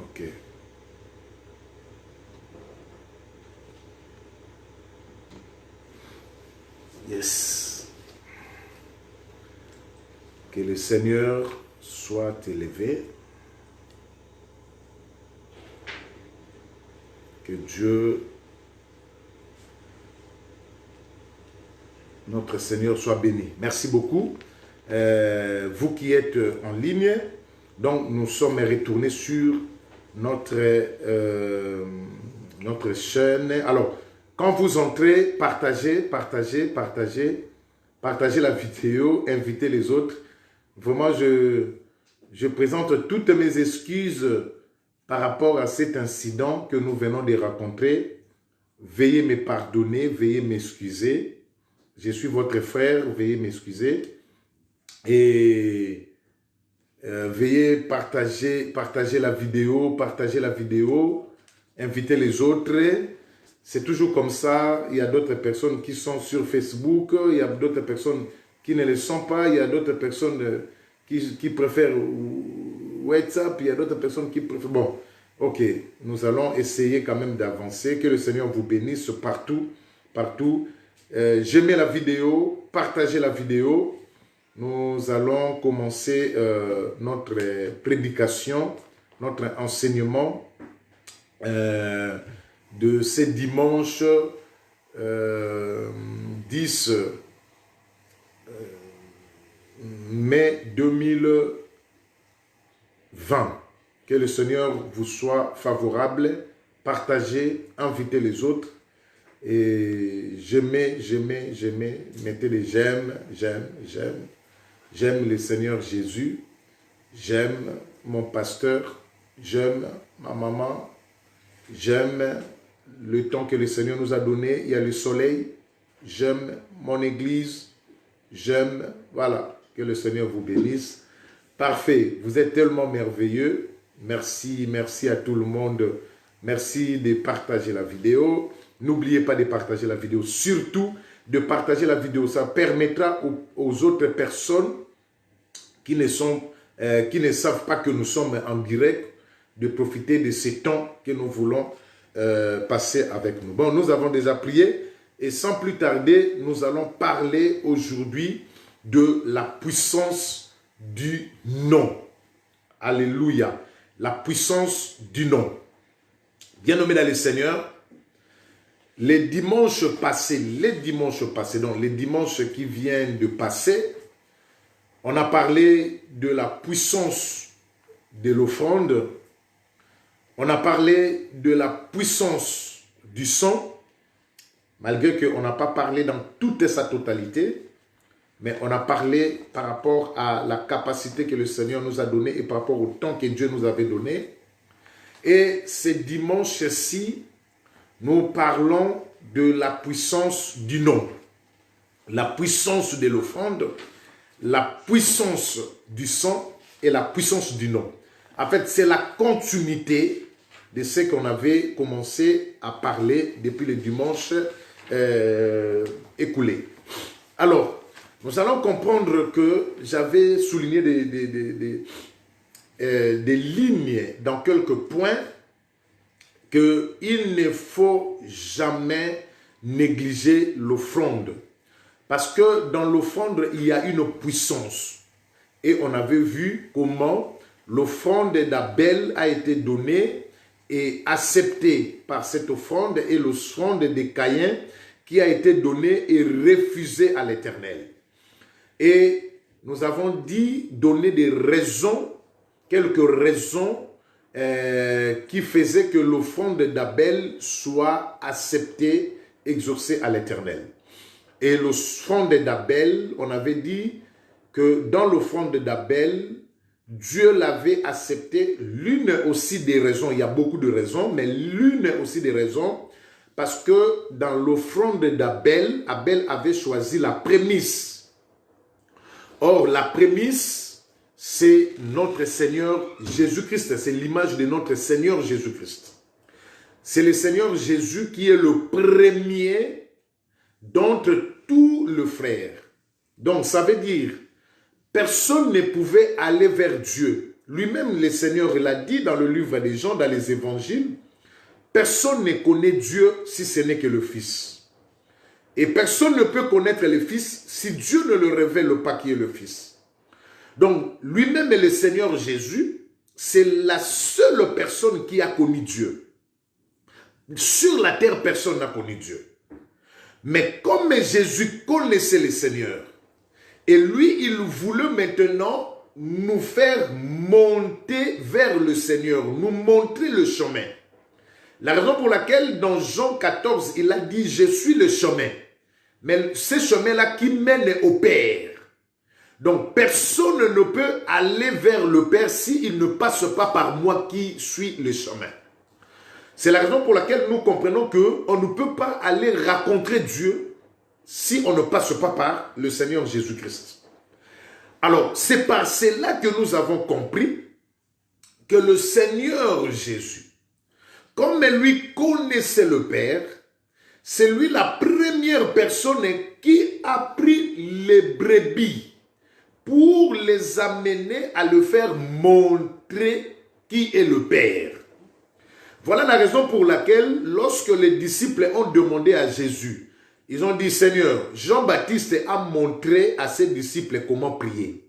Ok. Yes. Que le Seigneur soit élevé. Que Dieu, notre Seigneur, soit béni. Merci beaucoup. Vous qui êtes en ligne, donc nous sommes retournés sur notre chaîne. Alors, quand vous entrez, partagez la vidéo, invitez les autres. Vraiment, je présente toutes mes excuses par rapport à cet incident que nous venons de rencontrer. Veuillez me pardonner, veuillez m'excuser. Je suis votre frère, veuillez m'excuser. Et veuillez partager la vidéo, invitez les autres. C'est toujours comme ça. Il y a d'autres personnes qui sont sur Facebook, il y a d'autres personnes qui ne le sont pas, il y a d'autres personnes qui préfèrent WhatsApp, il y a d'autres personnes qui préfèrent... Bon, ok, nous allons essayer quand même d'avancer. Que le Seigneur vous bénisse partout, partout. J'aimais la vidéo, partagez la vidéo. Nous allons commencer notre prédication, notre enseignement de ce dimanche 10 mai 2020. Que le Seigneur vous soit favorable. Partagez, invitez les autres. Et j'aimais, mettez les j'aime. J'aime le Seigneur Jésus. J'aime mon pasteur. J'aime ma maman. J'aime le temps que le Seigneur nous a donné. Il y a le soleil. J'aime mon église. J'aime, voilà, que le Seigneur vous bénisse. Parfait, vous êtes tellement merveilleux. Merci, merci à tout le monde. Merci de partager la vidéo. N'oubliez pas de partager la vidéo. Surtout, de partager la vidéo. Ça permettra aux autres personnes qui ne savent pas que nous sommes en direct de profiter de ce temps que nous voulons passer avec nous. Bon, nous avons déjà prié. Et sans plus tarder, nous allons parler aujourd'hui de la puissance du nom. Alléluia. La puissance du nom. Bien-aimés dans le Seigneur, les dimanches passés, donc les dimanches qui viennent de passer, on a parlé de la puissance de l'offrande, on a parlé de la puissance du sang, malgré qu'on n'a pas parlé dans toute sa totalité, mais on a parlé par rapport à la capacité que le Seigneur nous a donnée et par rapport au temps que Dieu nous avait donné. Et ce dimanche-ci, nous parlons de la puissance du nom, la puissance de l'offrande, la puissance du sang et la puissance du nom. En fait, c'est la continuité de ce qu'on avait commencé à parler depuis le dimanche écoulé. Alors, nous allons comprendre que j'avais souligné des lignes dans quelques points qu'il ne faut jamais négliger l'offrande. Parce que dans l'offrande, il y a une puissance. Et on avait vu comment l'offrande d'Abel a été donnée et acceptée par cette offrande et l'offrande de Caïn qui a été donnée et refusée à l'Éternel. Et nous avons dit, donner des raisons, quelques raisons qui faisaient que l'offrande d'Abel soit acceptée, exaucée à l'Éternel. Et l'offrande d'Abel, on avait dit que dans l'offrande d'Abel, Dieu l'avait acceptée, l'une aussi des raisons, il y a beaucoup de raisons, mais l'une aussi des raisons, parce que dans l'offrande d'Abel, Abel avait choisi la prémisse. Or, la prémisse, c'est notre Seigneur Jésus-Christ, c'est l'image de notre Seigneur Jésus-Christ. C'est le Seigneur Jésus qui est le premier d'entre tous les frères. Donc, ça veut dire, personne ne pouvait aller vers Dieu. lui-même, le Seigneur l'a dit dans le livre des Jean, dans les évangiles, personne ne connaît Dieu si ce n'est que le Fils. Et personne ne peut connaître le Fils si Dieu ne le révèle pas qui est le Fils. Donc, lui-même le Seigneur Jésus, c'est la seule personne qui a connu Dieu. Sur la terre, personne n'a connu Dieu. Mais comme Jésus connaissait le Seigneur, et lui, il voulait maintenant nous faire monter vers le Seigneur, nous montrer le chemin. La raison pour laquelle dans Jean 14, il a dit « Je suis le chemin ». Mais ce chemin-là qui mène au Père. Donc personne ne peut aller vers le Père s'il ne passe pas par moi qui suis le chemin. C'est la raison pour laquelle nous comprenons qu'on ne peut pas aller rencontrer Dieu si on ne passe pas par le Seigneur Jésus-Christ. Alors, c'est par cela que nous avons compris que le Seigneur Jésus, comme lui connaissait le Père, c'est lui la première personne qui a pris les brebis pour les amener à le faire montrer qui est le Père. Voilà la raison pour laquelle, lorsque les disciples ont demandé à Jésus, ils ont dit, Seigneur, Jean-Baptiste a montré à ses disciples comment prier.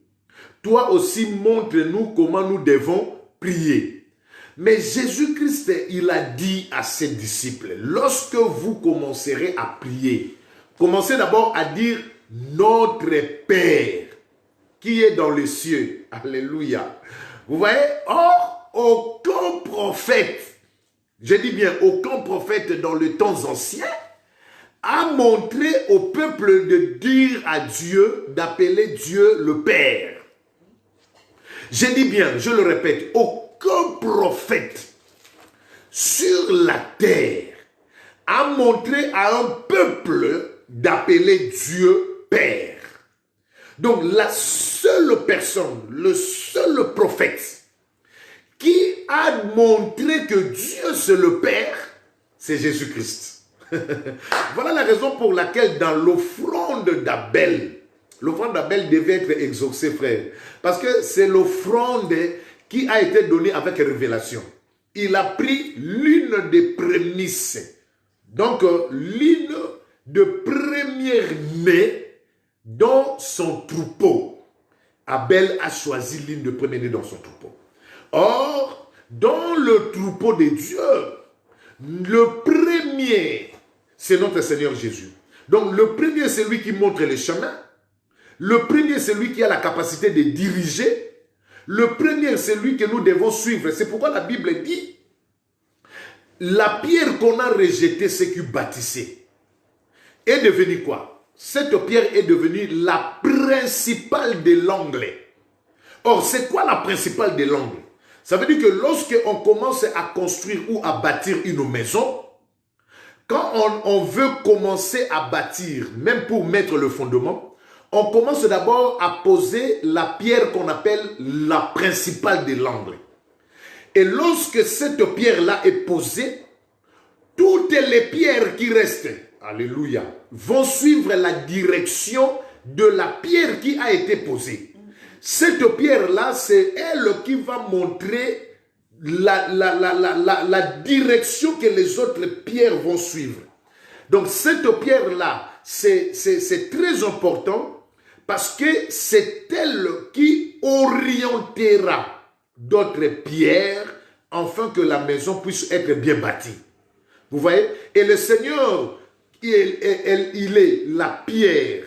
Toi aussi, montre-nous comment nous devons prier. Mais Jésus-Christ, il a dit à ses disciples, lorsque vous commencerez à prier, commencez d'abord à dire notre Père qui est dans les cieux. Alléluia. Vous voyez, or, aucun prophète, je dis bien aucun prophète dans les temps anciens, a montré au peuple de dire à Dieu, d'appeler Dieu le Père. Je dis bien, je le répète, aucun prophète sur la terre a montré à un peuple d'appeler Dieu Père. Donc la seule personne, le seul prophète qui a montré que Dieu c'est le Père, c'est Jésus-Christ. Voilà la raison pour laquelle dans l'offrande d'Abel devait être exaucée, frère. Parce que c'est l'offrande qui a été donnée avec révélation. Il a pris l'une des prémices. Donc, l'une de première-née dans son troupeau. Abel a choisi l'une de première-née dans son troupeau. Or, dans le troupeau de Dieu, le premier, c'est notre Seigneur Jésus. Donc, le premier, c'est lui qui montre le chemin. Le premier, c'est lui qui a la capacité de diriger. Le premier, c'est lui que nous devons suivre. C'est pourquoi la Bible dit, la pierre qu'on a rejetée, c'est qui bâtissait, est devenue quoi? Cette pierre est devenue la principale de l'angle. Or, c'est quoi la principale de l'angle? Ça veut dire que lorsqu'on commence à construire ou à bâtir une maison, quand on veut commencer à bâtir, même pour mettre le fondement, on commence d'abord à poser la pierre qu'on appelle la principale de l'angle. Et lorsque cette pierre-là est posée, toutes les pierres qui restent, alléluia, vont suivre la direction de la pierre qui a été posée. Cette pierre-là, c'est elle qui va montrer la direction que les autres pierres vont suivre. Donc cette pierre-là, c'est très important parce que c'est elle qui orientera d'autres pierres afin que la maison puisse être bien bâtie. Vous voyez? Et le Seigneur, il est la pierre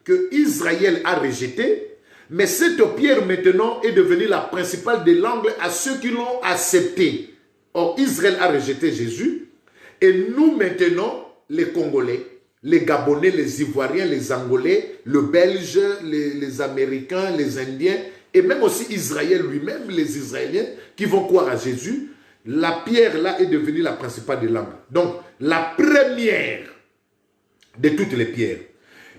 que Israël a rejetée. Mais cette pierre maintenant est devenue la principale de l'angle à ceux qui l'ont accepté. Or, Israël a rejeté Jésus. Et nous maintenant, les Congolais, les Gabonais, les Ivoiriens, les Angolais, le Belge, les Américains, les Indiens, et même aussi Israël lui-même, les Israéliens qui vont croire à Jésus, la pierre là est devenue la principale de l'angle. Donc, la première de toutes les pierres.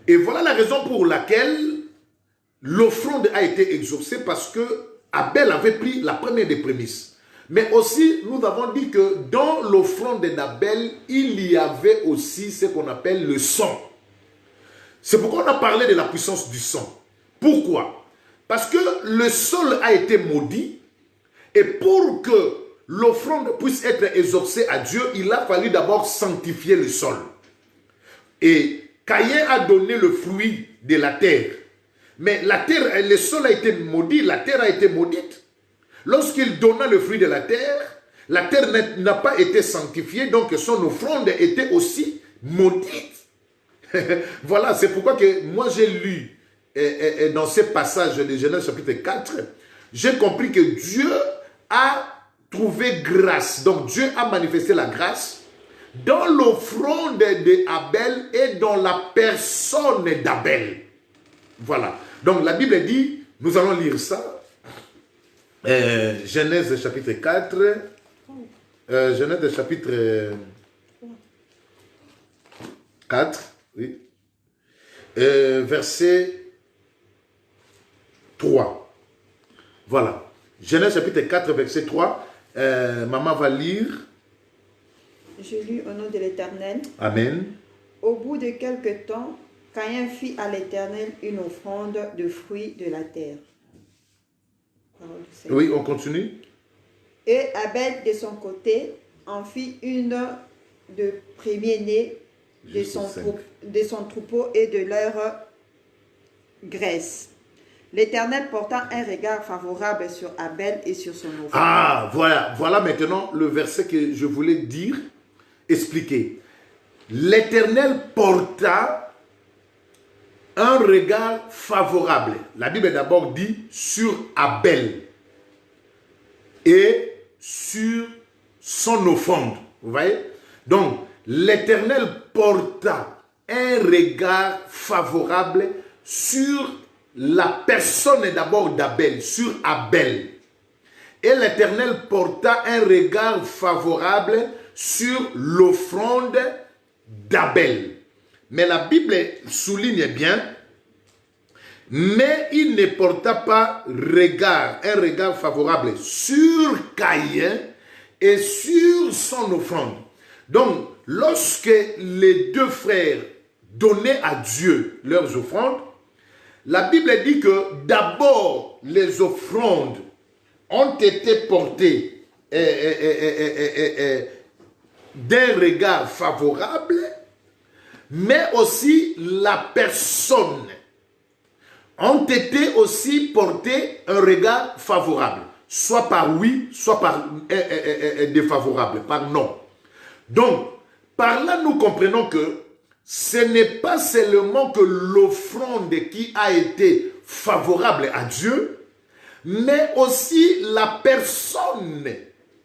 Et voilà la raison pour laquelle l'offrande a été exaucée, parce que Abel avait pris la première des prémices. Mais aussi, nous avons dit que dans l'offrande d'Abel, il y avait aussi ce qu'on appelle le sang. C'est pourquoi on a parlé de la puissance du sang. Pourquoi? Parce que le sol a été maudit Et pour que l'offrande puisse être exaucée à Dieu, il a fallu d'abord sanctifier le sol. Et Caïn a donné le fruit de la terre. Mais la terre, le sol a été maudit, la terre a été maudite. Lorsqu'il donna le fruit de la terre n'a pas été sanctifiée, donc son offrande était aussi maudite. Voilà, c'est pourquoi que moi j'ai lu dans ces passages de Genèse chapitre 4, j'ai compris que Dieu a trouvé grâce. Donc Dieu a manifesté la grâce dans l'offrande d'Abel et dans la personne d'Abel. Voilà. Donc la Bible dit, nous allons lire ça. Genèse chapitre 4. Genèse chapitre 4. Oui. Verset 3. Voilà. Genèse chapitre 4, verset 3. Maman va lire. Je lis au nom de l'Éternel. Amen. Au bout de quelque temps, Caïn fit à l'Éternel une offrande de fruits de la terre. Oui, on continue. Et Abel, de son côté, en fit une de premier-né de son troupeau et de leur graisse. L'Éternel porta un regard favorable sur Abel et sur son offrande. Ah, voilà maintenant le verset que je voulais dire, expliquer. L'Éternel porta un regard favorable. La Bible d'abord dit sur Abel et sur son offrande. Vous voyez? Donc, l'Éternel porta un regard favorable sur la personne d'abord d'Abel, sur Abel. Et l'Éternel porta un regard favorable sur l'offrande d'Abel. Mais la Bible souligne bien, mais il ne porta pas un regard favorable sur Caïn et sur son offrande. Donc, lorsque les deux frères donnaient à Dieu leurs offrandes, la Bible dit que d'abord les offrandes ont été portées d'un regard favorable, mais aussi la personne ont été aussi portées un regard favorable, soit par oui, soit par défavorable, par non. Donc, par là, nous comprenons que ce n'est pas seulement que l'offrande qui a été favorable à Dieu, mais aussi la personne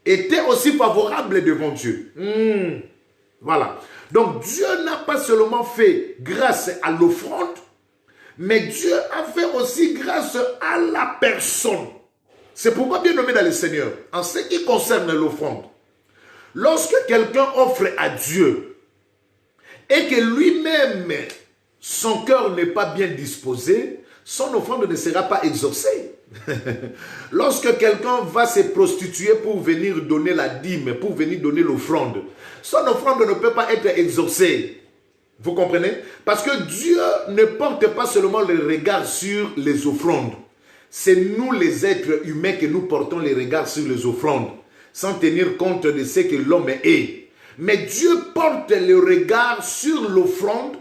était aussi favorable devant Dieu. Voilà. Donc Dieu n'a pas seulement fait grâce à l'offrande, mais Dieu a fait aussi grâce à la personne. C'est pourquoi, bien nommé dans le Seigneur, en ce qui concerne l'offrande, lorsque quelqu'un offre à Dieu et que lui-même, son cœur n'est pas bien disposé, son offrande ne sera pas exaucée. Lorsque quelqu'un va se prostituer pour venir donner la dîme, pour venir donner l'offrande, son offrande ne peut pas être exaucée. Vous comprenez? Parce que Dieu ne porte pas seulement le regard sur les offrandes. C'est nous les êtres humains que nous portons les regards sur les offrandes, sans tenir compte de ce que l'homme est. Mais Dieu porte le regard sur l'offrande,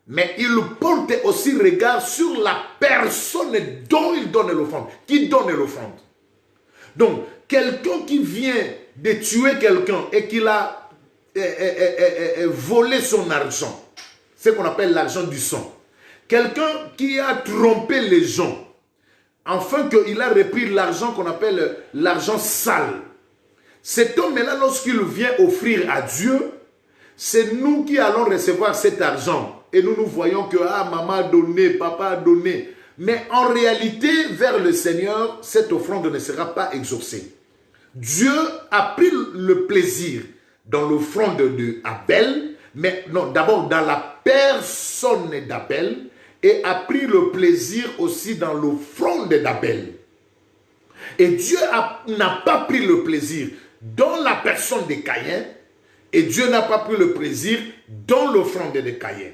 mais il porte aussi regard sur la personne dont il donne l'offrande, qui donne l'offrande. Donc, quelqu'un qui vient de tuer quelqu'un et qu'il a volé son argent, ce qu'on appelle l'argent du sang. Quelqu'un qui a trompé les gens, afin qu'il a repris l'argent qu'on appelle l'argent sale. Cet homme-là, lorsqu'il vient offrir à Dieu, c'est nous qui allons recevoir cet argent. Et nous voyons que maman a donné, papa a donné. Mais en réalité, vers le Seigneur, cette offrande ne sera pas exaucée. Dieu a pris le plaisir dans l'offrande d'Abel, mais non, d'abord dans la personne d'Abel, et a pris le plaisir aussi dans l'offrande d'Abel. Et Dieu n'a pas pris le plaisir dans la personne de Caïn, et Dieu n'a pas pris le plaisir dans l'offrande de Caïn.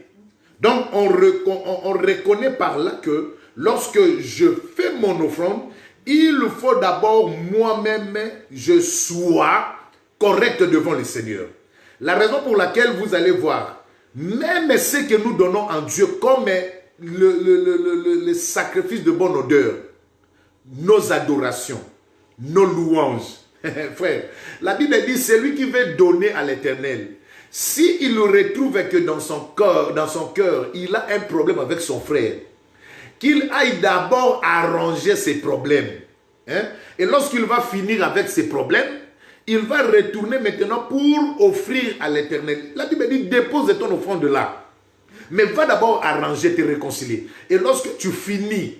Donc on reconnaît par là que lorsque je fais mon offrande, il faut d'abord moi-même, je sois correct devant le Seigneur. La raison pour laquelle vous allez voir, même ce que nous donnons en Dieu comme le sacrifice de bonne odeur, nos adorations, nos louanges. Frère, la Bible dit, celui qui veut donner à l'Éternel, s'il retrouve que dans son cœur, il a un problème avec son frère, qu'il aille d'abord arranger ses problèmes. Hein? Et lorsqu'il va finir avec ses problèmes, il va retourner maintenant pour offrir à l'Éternel. La Bible dit, dépose ton offrande là. Mais va d'abord arranger, te réconcilier. Et lorsque tu finis,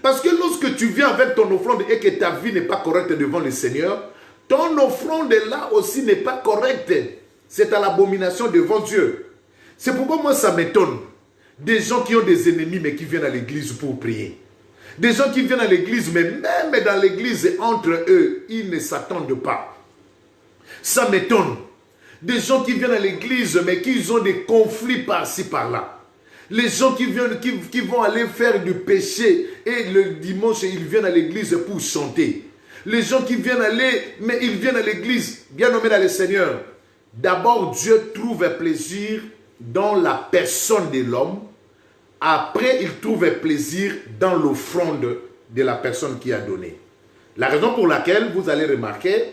parce que lorsque tu viens avec ton offrande et que ta vie n'est pas correcte devant le Seigneur, ton offrande là aussi n'est pas correcte. C'est à l'abomination devant Dieu. C'est pourquoi moi ça m'étonne. Des gens qui ont des ennemis mais qui viennent à l'église pour prier. Des gens qui viennent à l'église mais même dans l'église entre eux, ils ne s'attendent pas. Ça m'étonne. Des gens qui viennent à l'église mais qui ont des conflits par-ci par-là. Les gens qui vont aller faire du péché et le dimanche ils viennent à l'église pour chanter. Les gens qui viennent aller, mais ils viennent à l'église, bien nommés dans le Seigneur. D'abord, Dieu trouve plaisir dans la personne de l'homme. Après, il trouve plaisir dans l'offrande de la personne qui a donné. La raison pour laquelle vous allez remarquer,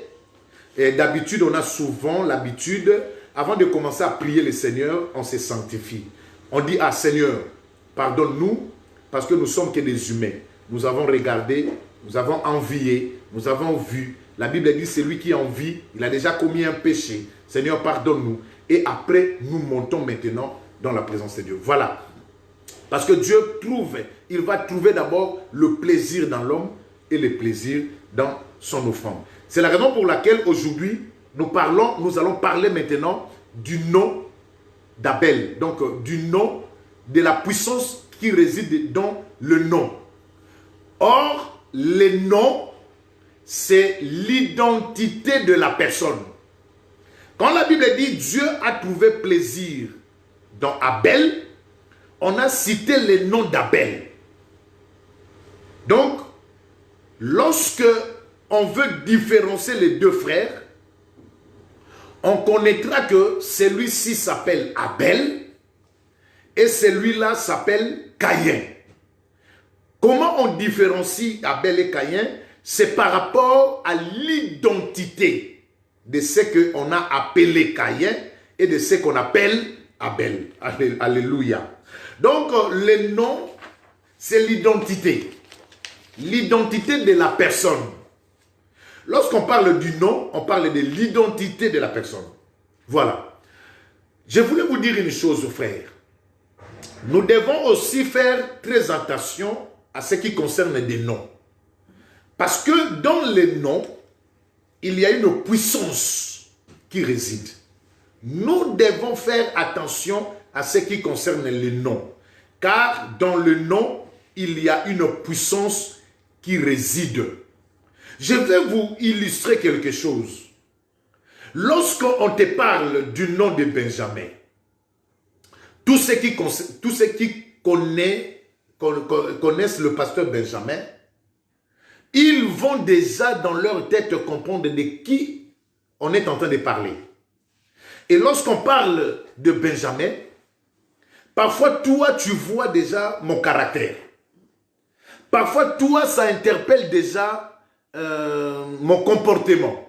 d'habitude, on a souvent l'habitude, avant de commencer à prier le Seigneur, on se sanctifie. On dit, ah Seigneur, pardonne-nous, parce que nous sommes que des humains. Nous avons regardé, nous avons envié, nous avons vu. La Bible dit, celui qui envie, il a déjà commis un péché. Seigneur, pardonne-nous. Et après, nous montons maintenant dans la présence de Dieu. Voilà. Parce que Dieu trouve, il va trouver d'abord le plaisir dans l'homme et le plaisir dans son offrande. C'est la raison pour laquelle aujourd'hui, nous allons parler maintenant du nom d'Abel. Donc, du nom, de la puissance qui réside dans le nom. Or, le nom, c'est l'identité de la personne. Quand la Bible dit Dieu a trouvé plaisir dans Abel, on a cité le nom d'Abel. Donc, lorsque on veut différencier les deux frères, on connaîtra que celui-ci s'appelle Abel et celui-là s'appelle Caïn. Comment on différencie Abel et Caïn? C'est par rapport à l'identité de ce qu'on a appelé Caïn et de ce qu'on appelle Abel. Alléluia. Donc, le nom, c'est l'identité. L'identité de la personne. Lorsqu'on parle du nom, on parle de l'identité de la personne. Voilà. Je voulais vous dire une chose, frère. Nous devons aussi faire très attention à ce qui concerne des noms. Parce que dans les noms, il y a une puissance qui réside. Nous devons faire attention à ce qui concerne les noms. Car dans le nom, il y a une puissance qui réside. Je vais vous illustrer quelque chose. Lorsqu'on te parle du nom de Benjamin, tous ceux qui connaissent le pasteur Benjamin, ils vont déjà dans leur tête comprendre de qui on est en train de parler. Et lorsqu'on parle de Benjamin, parfois toi tu vois déjà mon caractère. Parfois toi ça interpelle déjà mon comportement.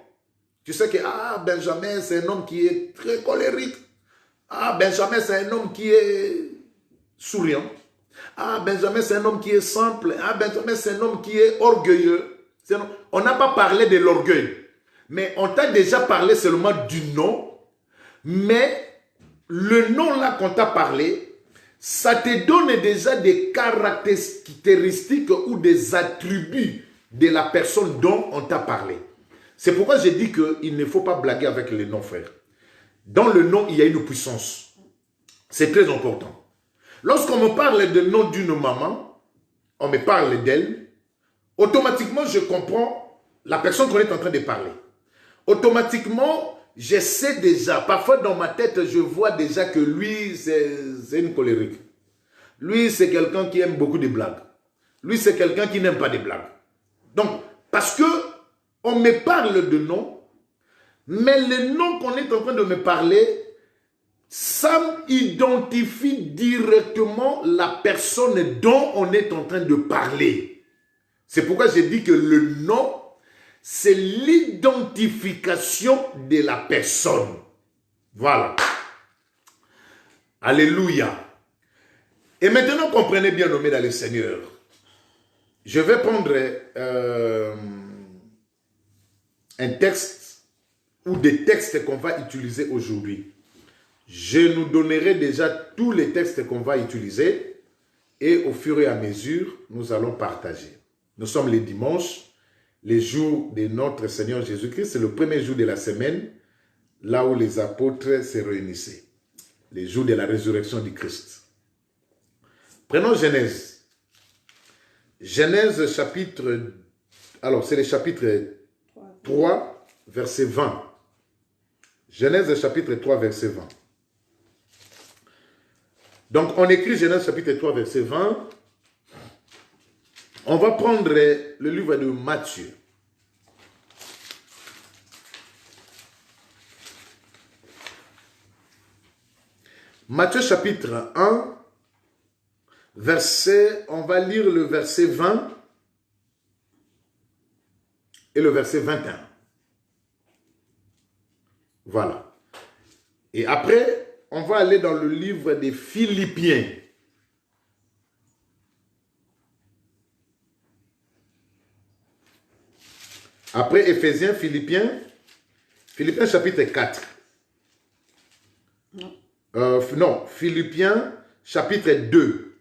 Tu sais que Benjamin c'est un homme qui est très colérique. Benjamin c'est un homme qui est souriant. Benjamin c'est un homme qui est simple. Benjamin c'est un homme qui est orgueilleux. On n'a pas parlé de l'orgueil. Mais on t'a déjà parlé seulement du nom. Mais le nom là qu'on t'a parlé, ça te donne déjà des caractéristiques ou des attributs de la personne dont on t'a parlé. C'est pourquoi j'ai dit qu'il ne faut pas blaguer avec les noms, frère. Dans le nom, il y a une puissance. C'est très important. Lorsqu'on me parle du nom d'une maman, on me parle d'elle, automatiquement je comprends la personne qu'on est en train de parler. Automatiquement, je sais déjà, parfois dans ma tête, je vois déjà que lui, c'est une colérique. Lui, c'est quelqu'un qui aime beaucoup de blagues. Lui, c'est quelqu'un qui n'aime pas de blagues. Donc, Parce que on me parle de nom, mais le nom qu'on est en train de me parler, ça identifie directement la personne dont on est en train de parler. C'est pourquoi j'ai dit que le nom, c'est l'identification de la personne. Voilà. Alléluia. Et maintenant, comprenez bien, nommé dans le Seigneur. Je vais prendre un texte ou des textes qu'on va utiliser aujourd'hui. Je nous donnerai déjà tous les textes qu'on va utiliser et au fur et à mesure, nous allons partager. Nous sommes les dimanches, les jours de notre Seigneur Jésus-Christ. C'est le premier jour de la semaine, là où les apôtres se réunissaient. Les jours de la résurrection du Christ. Prenons Genèse. Genèse chapitre... Alors, c'est le chapitre 3, verset 20. Genèse chapitre 3, verset 20. Donc, on écrit Genèse chapitre 3, verset 20. On va prendre le livre de Matthieu. Matthieu chapitre 1, on va lire le verset 20 et le verset 21. Voilà. Et après, on va aller dans le livre des Philippiens. Après Éphésiens, Philippiens chapitre 4. Non, Philippiens chapitre 2.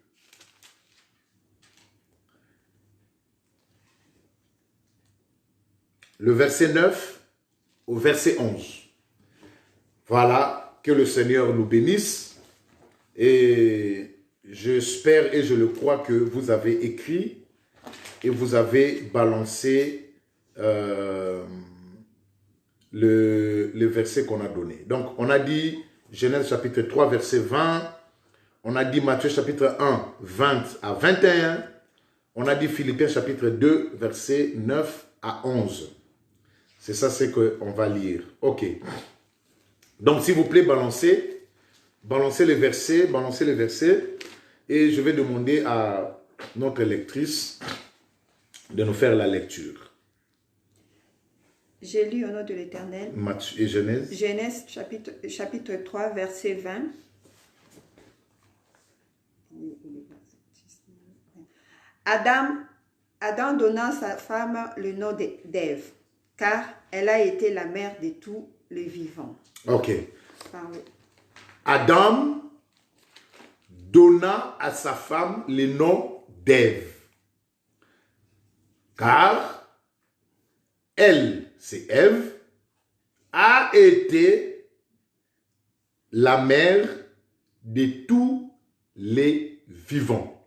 Le verset 9 au verset 11. Voilà, que le Seigneur nous bénisse. Et j'espère et je le crois que vous avez écrit et vous avez balancé le verset qu'on a donné. Donc, on a dit Genèse chapitre 3, verset 20. On a dit Matthieu chapitre 1, 20 à 21. On a dit Philippiens chapitre 2, verset 9 à 11. C'est ça, c'est qu'on va lire. Ok. Donc, s'il vous plaît, balancez les versets, et je vais demander à notre lectrice de nous faire la lecture. J'ai lu au nom de l'Éternel. Matthieu et Genèse. Genèse chapitre 3, verset 20. Adam donna à sa femme le nom d'Ève, car elle a été la mère de tous les vivants. Ok. Parlez. Adam donna à sa femme le nom d'Ève, car elle, c'est Ève, a été la mère de tous les vivants.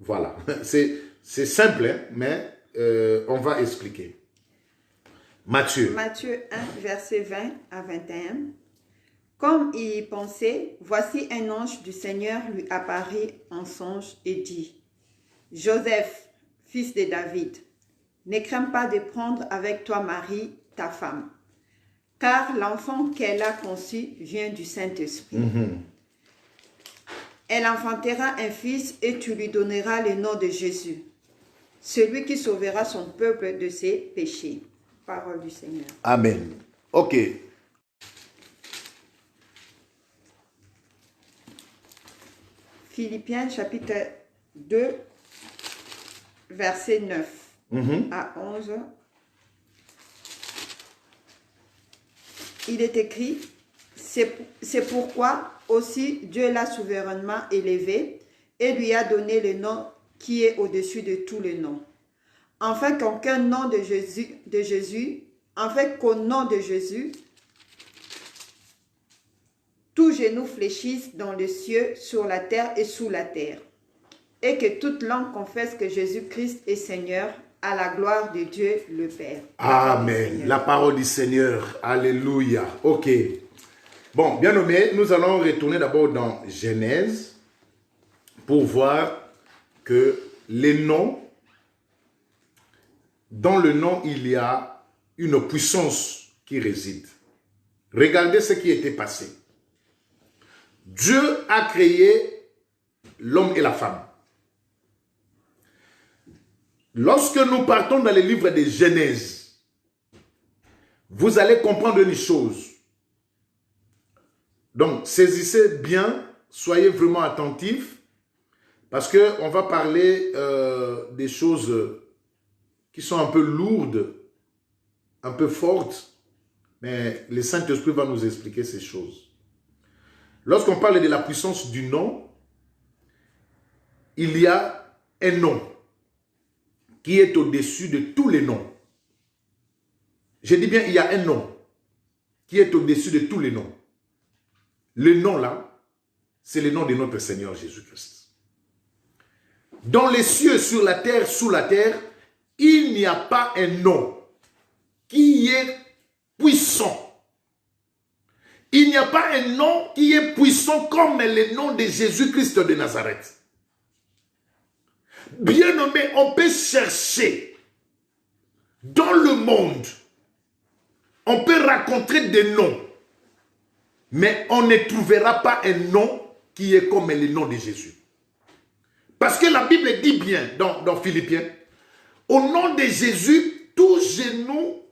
Voilà, c'est simple, hein, mais on va expliquer. Matthieu 1, verset 20 à 21. Comme il y pensait, voici un ange du Seigneur lui apparut en songe et dit, Joseph, fils de David, ne crains pas de prendre avec toi Marie, ta femme, car l'enfant qu'elle a conçu vient du Saint-Esprit. Elle enfantera un fils et tu lui donneras le nom de Jésus, celui qui sauvera son peuple de ses péchés. Parole du Seigneur. Amen. Ok. Philippiens chapitre 2, verset 9 à 11. Il est écrit, c'est pourquoi aussi Dieu l'a souverainement élevé et lui a donné le nom qui est au-dessus de tous les noms. Afin qu'au nom de Jésus, tout genou fléchisse dans les cieux, sur la terre et sous la terre, et que toute langue confesse que Jésus-Christ est Seigneur, à la gloire de Dieu le Père. Amen. La parole du Seigneur. Alléluia. Ok. Bon, bien nommé, nous allons retourner d'abord dans Genèse pour voir que les noms dans le nom, il y a une puissance qui réside. Regardez ce qui était passé. Dieu a créé l'homme et la femme. Lorsque nous partons dans les livres de Genèse, vous allez comprendre une chose. Donc, saisissez bien, soyez vraiment attentifs, parce qu'on va parler des choses qui sont un peu lourdes, un peu fortes, mais le Saint-Esprit va nous expliquer ces choses. Lorsqu'on parle de la puissance du nom, il y a un nom qui est au-dessus de tous les noms. Je dis bien, il y a un nom qui est au-dessus de tous les noms. Le nom là, c'est le nom de notre Seigneur Jésus-Christ. Dans les cieux, sur la terre, sous la terre, il n'y a pas un nom qui est puissant. Il n'y a pas un nom qui est puissant comme le nom de Jésus-Christ de Nazareth. Bien nommé, on peut chercher dans le monde, on peut raconter des noms, mais on ne trouvera pas un nom qui est comme le nom de Jésus. Parce que la Bible dit bien dans Philippiens, au nom de Jésus, tout genou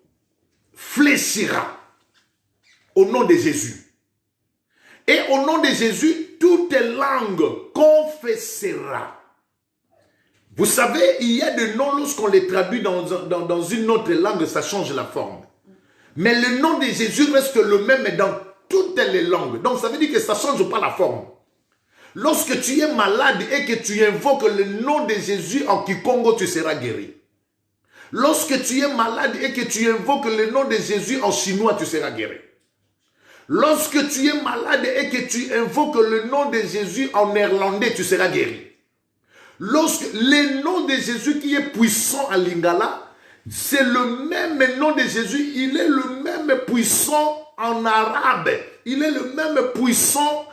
fléchira. Au nom de Jésus. Et au nom de Jésus, toute langue confessera. Vous savez, il y a des noms, lorsqu'on les traduit dans une autre langue, ça change la forme. Mais le nom de Jésus reste le même dans toutes les langues. Donc ça veut dire que ça ne change pas la forme. Lorsque tu es malade et que tu invoques le nom de Jésus en Kikongo, tu seras guéri. Lorsque tu es malade et que tu invoques le nom de Jésus en chinois, tu seras guéri. Lorsque tu es malade et que tu invoques le nom de Jésus en néerlandais, tu seras guéri. Lorsque le nom de Jésus qui est puissant à Lingala, c'est le même nom de Jésus, il est le même puissant en arabe, il est le même puissant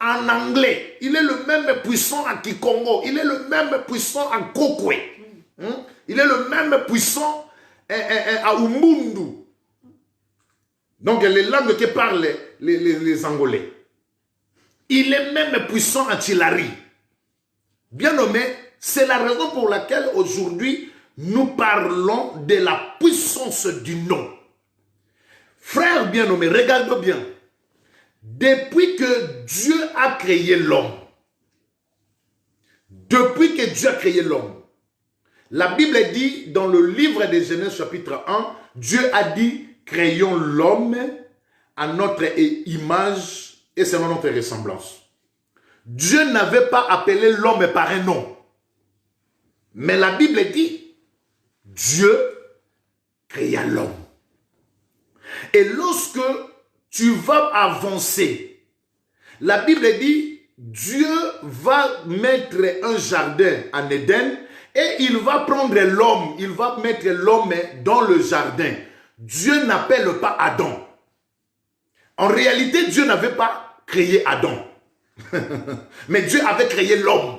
en anglais, il est le même puissant en Kikongo, il est le même puissant en Kokwe, il est le même puissant à Umundu. Donc les langues que parlent les Angolais. Il est même puissant en Tilari. Bien nommé, c'est la raison pour laquelle aujourd'hui nous parlons de la puissance du nom. Frères bien nommés, regarde bien. Depuis que Dieu a créé l'homme, la Bible dit dans le livre de Genèse chapitre 1, Dieu a dit, créons l'homme à notre image et selon notre ressemblance. Dieu n'avait pas appelé l'homme par un nom. Mais la Bible dit, Dieu créa l'homme. Et lorsque tu vas avancer, la Bible dit, Dieu va mettre un jardin en Éden et il va prendre l'homme, il va mettre l'homme dans le jardin. Dieu n'appelle pas Adam. En réalité, Dieu n'avait pas créé Adam. Mais Dieu avait créé l'homme.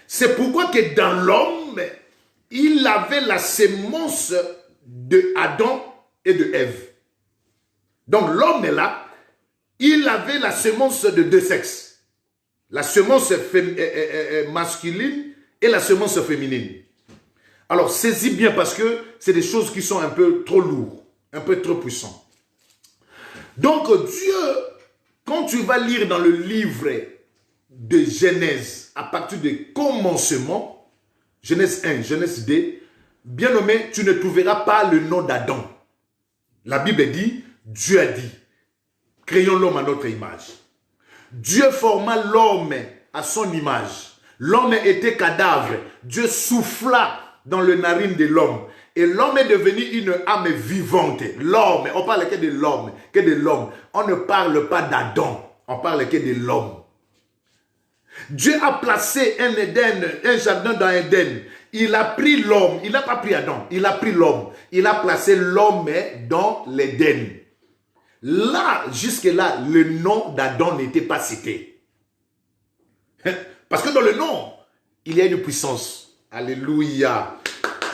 C'est pourquoi que dans l'homme, il avait la sémence de Adam et de Ève. Donc l'homme est là, il avait la sémence de deux sexes. La sémence masculine et la sémence féminine. Alors saisis bien parce que c'est des choses qui sont un peu trop lourdes, un peu trop puissantes. Donc Dieu, quand tu vas lire dans le livre de Genèse, à partir du commencement, Genèse 1, Genèse 2, bien nommé, tu ne trouveras pas le nom d'Adam. La Bible dit, Dieu a dit, créons l'homme à notre image. Dieu forma l'homme à son image. L'homme était cadavre. Dieu souffla dans le narine de l'homme. Et l'homme est devenu une âme vivante. L'homme, on parle que de l'homme, que de l'homme. On ne parle pas d'Adam, on parle que de l'homme. Dieu a placé un Éden, un jardin dans Éden. Il a pris l'homme, il n'a pas pris Adam, il a pris l'homme. Il a placé l'homme dans l'Éden. Là, jusque-là, le nom d'Adam n'était pas cité. Parce que dans le nom, il y a une puissance. Alléluia.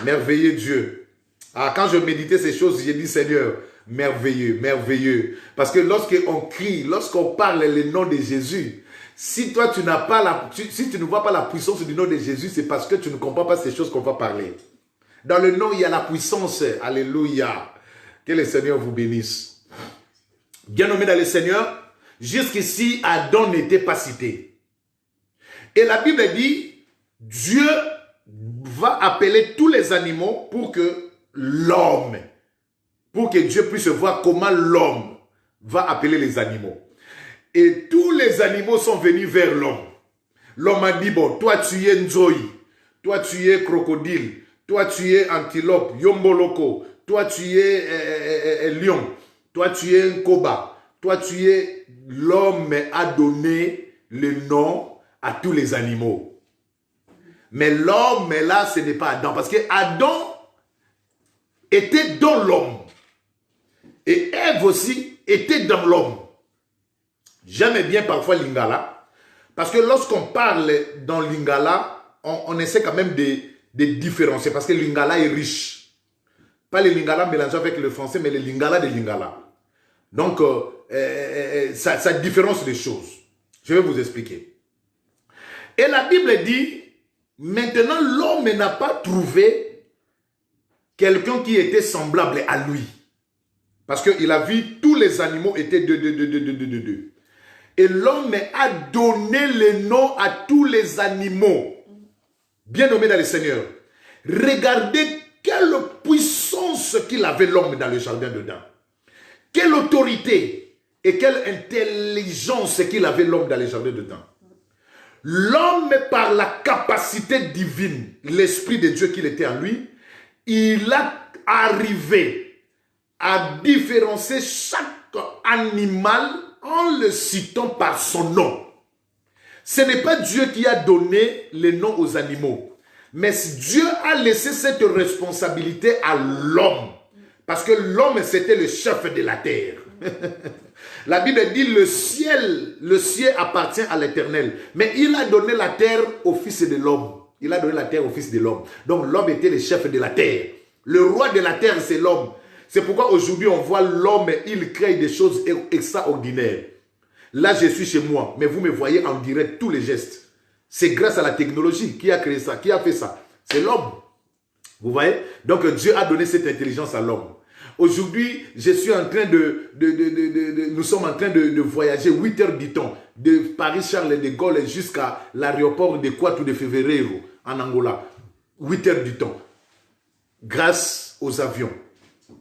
Merveilleux Dieu. Ah, quand je méditais ces choses, j'ai dit Seigneur, merveilleux, merveilleux. Parce que lorsqu'on crie, lorsqu'on parle le nom de Jésus, si toi tu n'as pas si tu ne vois pas la puissance du nom de Jésus, c'est parce que tu ne comprends pas ces choses qu'on va parler. Dans le nom, il y a la puissance. Alléluia. Que le Seigneur vous bénisse. Bien nommé dans le Seigneur, jusqu'ici, Adam n'était pas cité. Et la Bible dit, Dieu va appeler tous les animaux pour que l'homme, pour que Dieu puisse voir comment l'homme va appeler les animaux. Et tous les animaux sont venus vers l'homme. L'homme a dit, bon, toi tu es Nzoï, toi tu es crocodile, toi tu es antilope, yomboloko, toi tu es lion, toi tu es un koba, toi tu es... L'homme a donné le nom à tous les animaux. Mais l'homme là, ce n'est pas Adam. Parce que Adam était dans l'homme. Et Ève aussi était dans l'homme. J'aime bien parfois l'Ingala. Parce que lorsqu'on parle dans l'Ingala, on essaie quand même de différencier. Parce que l'Ingala est riche. Pas le Lingala mélangé avec le français, mais le Lingala de l'Ingala. Donc, ça différence les choses. Je vais vous expliquer. Et la Bible dit, maintenant l'homme n'a pas trouvé quelqu'un qui était semblable à lui. Parce qu'il a vu tous les animaux étaient deux. Et l'homme a donné le nom à tous les animaux. Bien nommé dans le Seigneur. Regardez quelle puissance qu'il avait l'homme dans le jardin dedans. Quelle autorité et quelle intelligence qu'il avait l'homme dans les jardins dedans. L'homme, par la capacité divine, l'Esprit de Dieu qu'il était en lui, il a arrivé à différencier chaque animal en le citant par son nom. Ce n'est pas Dieu qui a donné les noms aux animaux, mais Dieu a laissé cette responsabilité à l'homme. Parce que l'homme, c'était le chef de la terre. La Bible dit le ciel appartient à l'Éternel. Mais il a donné la terre au fils de l'homme. Il a donné la terre au fils de l'homme. Donc l'homme était le chef de la terre. Le roi de la terre, c'est l'homme. C'est pourquoi aujourd'hui, on voit l'homme, il crée des choses extraordinaires. Là, je suis chez moi, mais vous me voyez en direct tous les gestes. C'est grâce à la technologie qui a créé ça, qui a fait ça. C'est l'homme. Vous voyez? Donc Dieu a donné cette intelligence à l'homme. Aujourd'hui, je suis en train nous sommes en train de voyager 8 heures du temps de Paris-Charles de Gaulle jusqu'à l'aéroport de Quatro de Fevereiro en Angola. 8 heures du temps. Grâce aux avions.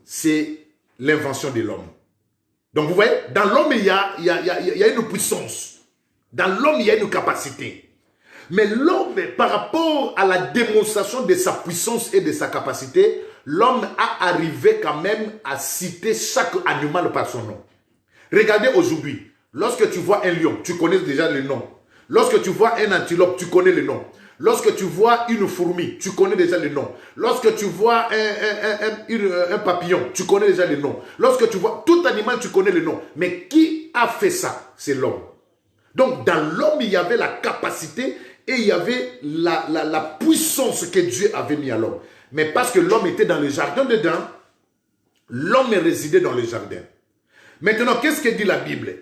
C'est l'invention de l'homme. Donc vous voyez, dans l'homme, il y a une puissance. Dans l'homme, il y a une capacité. Mais l'homme, par rapport à la démonstration de sa puissance et de sa capacité, l'homme a arrivé quand même à citer chaque animal par son nom. Regardez aujourd'hui, lorsque tu vois un lion, tu connais déjà le nom. Lorsque tu vois un antilope, tu connais le nom. Lorsque tu vois une fourmi, tu connais déjà le nom. Lorsque tu vois un papillon, tu connais déjà le nom. Lorsque tu vois tout animal, tu connais le nom. Mais qui a fait ça? C'est l'homme. Donc dans l'homme, il y avait la capacité et il y avait la puissance que Dieu avait mis à l'homme. Mais parce que l'homme était dans le jardin dedans, l'homme résidait dans le jardin. Maintenant, qu'est-ce que dit la Bible?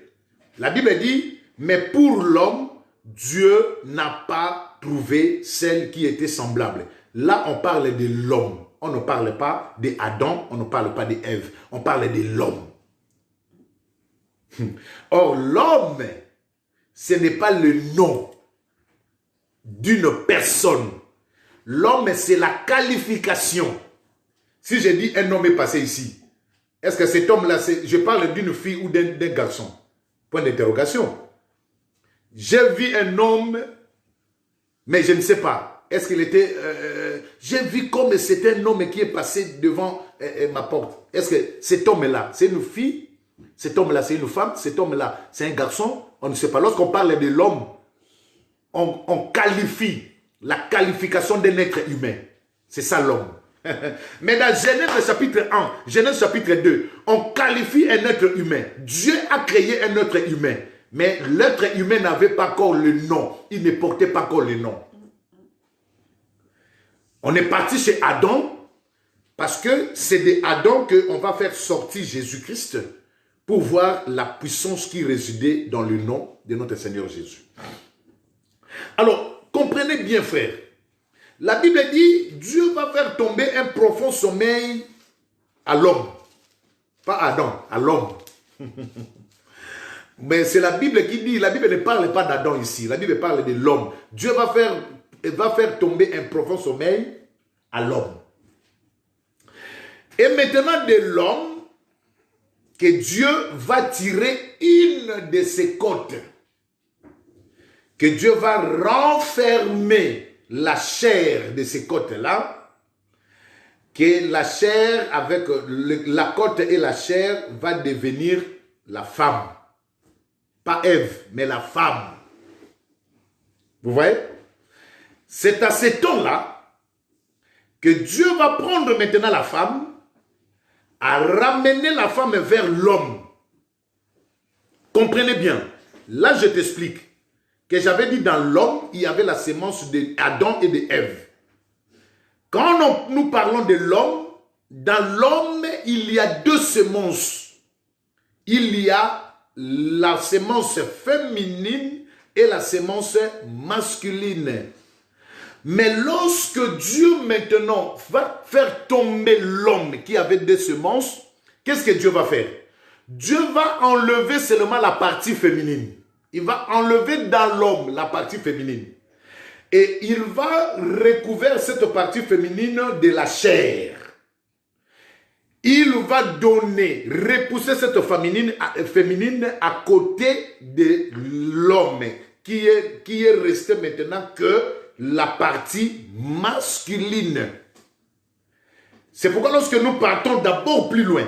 La Bible dit, mais pour l'homme, Dieu n'a pas trouvé celle qui était semblable. Là, on parle de l'homme. On ne parle pas d'Adam, on ne parle pas d'Ève. On parle de l'homme. Or, l'homme, ce n'est pas le nom d'une personne. L'homme, c'est la qualification. Si je dis un homme est passé ici, est-ce que cet homme-là, je parle d'une fille ou d'un garçon? Point d'interrogation. J'ai vu un homme, mais je ne sais pas. Est-ce qu'il était... j'ai vu comme c'était un homme qui est passé devant ma porte. Est-ce que cet homme-là, c'est une fille? Cet homme-là, c'est une femme? Cet homme-là, c'est un garçon? On ne sait pas. Lorsqu'on parle de l'homme, on qualifie la qualification d'un être humain. C'est ça l'homme. Mais dans Genèse chapitre 1, Genèse chapitre 2, on qualifie un être humain. Dieu a créé un être humain. Mais l'être humain n'avait pas encore le nom. Il ne portait pas encore le nom. On est parti chez Adam parce que c'est de Adam qu'on va faire sortir Jésus-Christ pour voir la puissance qui résidait dans le nom de notre Seigneur Jésus. Alors, comprenez bien, frère. La Bible dit, Dieu va faire tomber un profond sommeil à l'homme. Pas à Adam, à l'homme. Mais c'est la Bible qui dit, la Bible ne parle pas d'Adam ici, la Bible parle de l'homme. Dieu va faire tomber un profond sommeil à l'homme. Et maintenant de l'homme, que Dieu va tirer une de ses côtes. Que Dieu va renfermer la chair de ces côtes-là. Que la chair avec la côte et la chair va devenir la femme. Pas Ève, mais la femme. Vous voyez? C'est à ce temps-là que Dieu va prendre maintenant la femme, à ramener la femme vers l'homme. Comprenez bien. Là, je t'explique que j'avais dit dans l'homme, il y avait la sémence d'Adam et d'Ève. Quand nous parlons de l'homme, dans l'homme, il y a deux sémences. Il y a la sémence féminine et la sémence masculine. Mais lorsque Dieu maintenant va faire tomber l'homme qui avait des semences, qu'est-ce que Dieu va faire? Dieu va enlever seulement la partie féminine. Il va enlever dans l'homme la partie féminine. Et il va recouvrir cette partie féminine de la chair. Il va donner, repousser cette féminine à côté de l'homme qui est resté maintenant que la partie masculine. C'est pourquoi lorsque nous partons d'abord plus loin,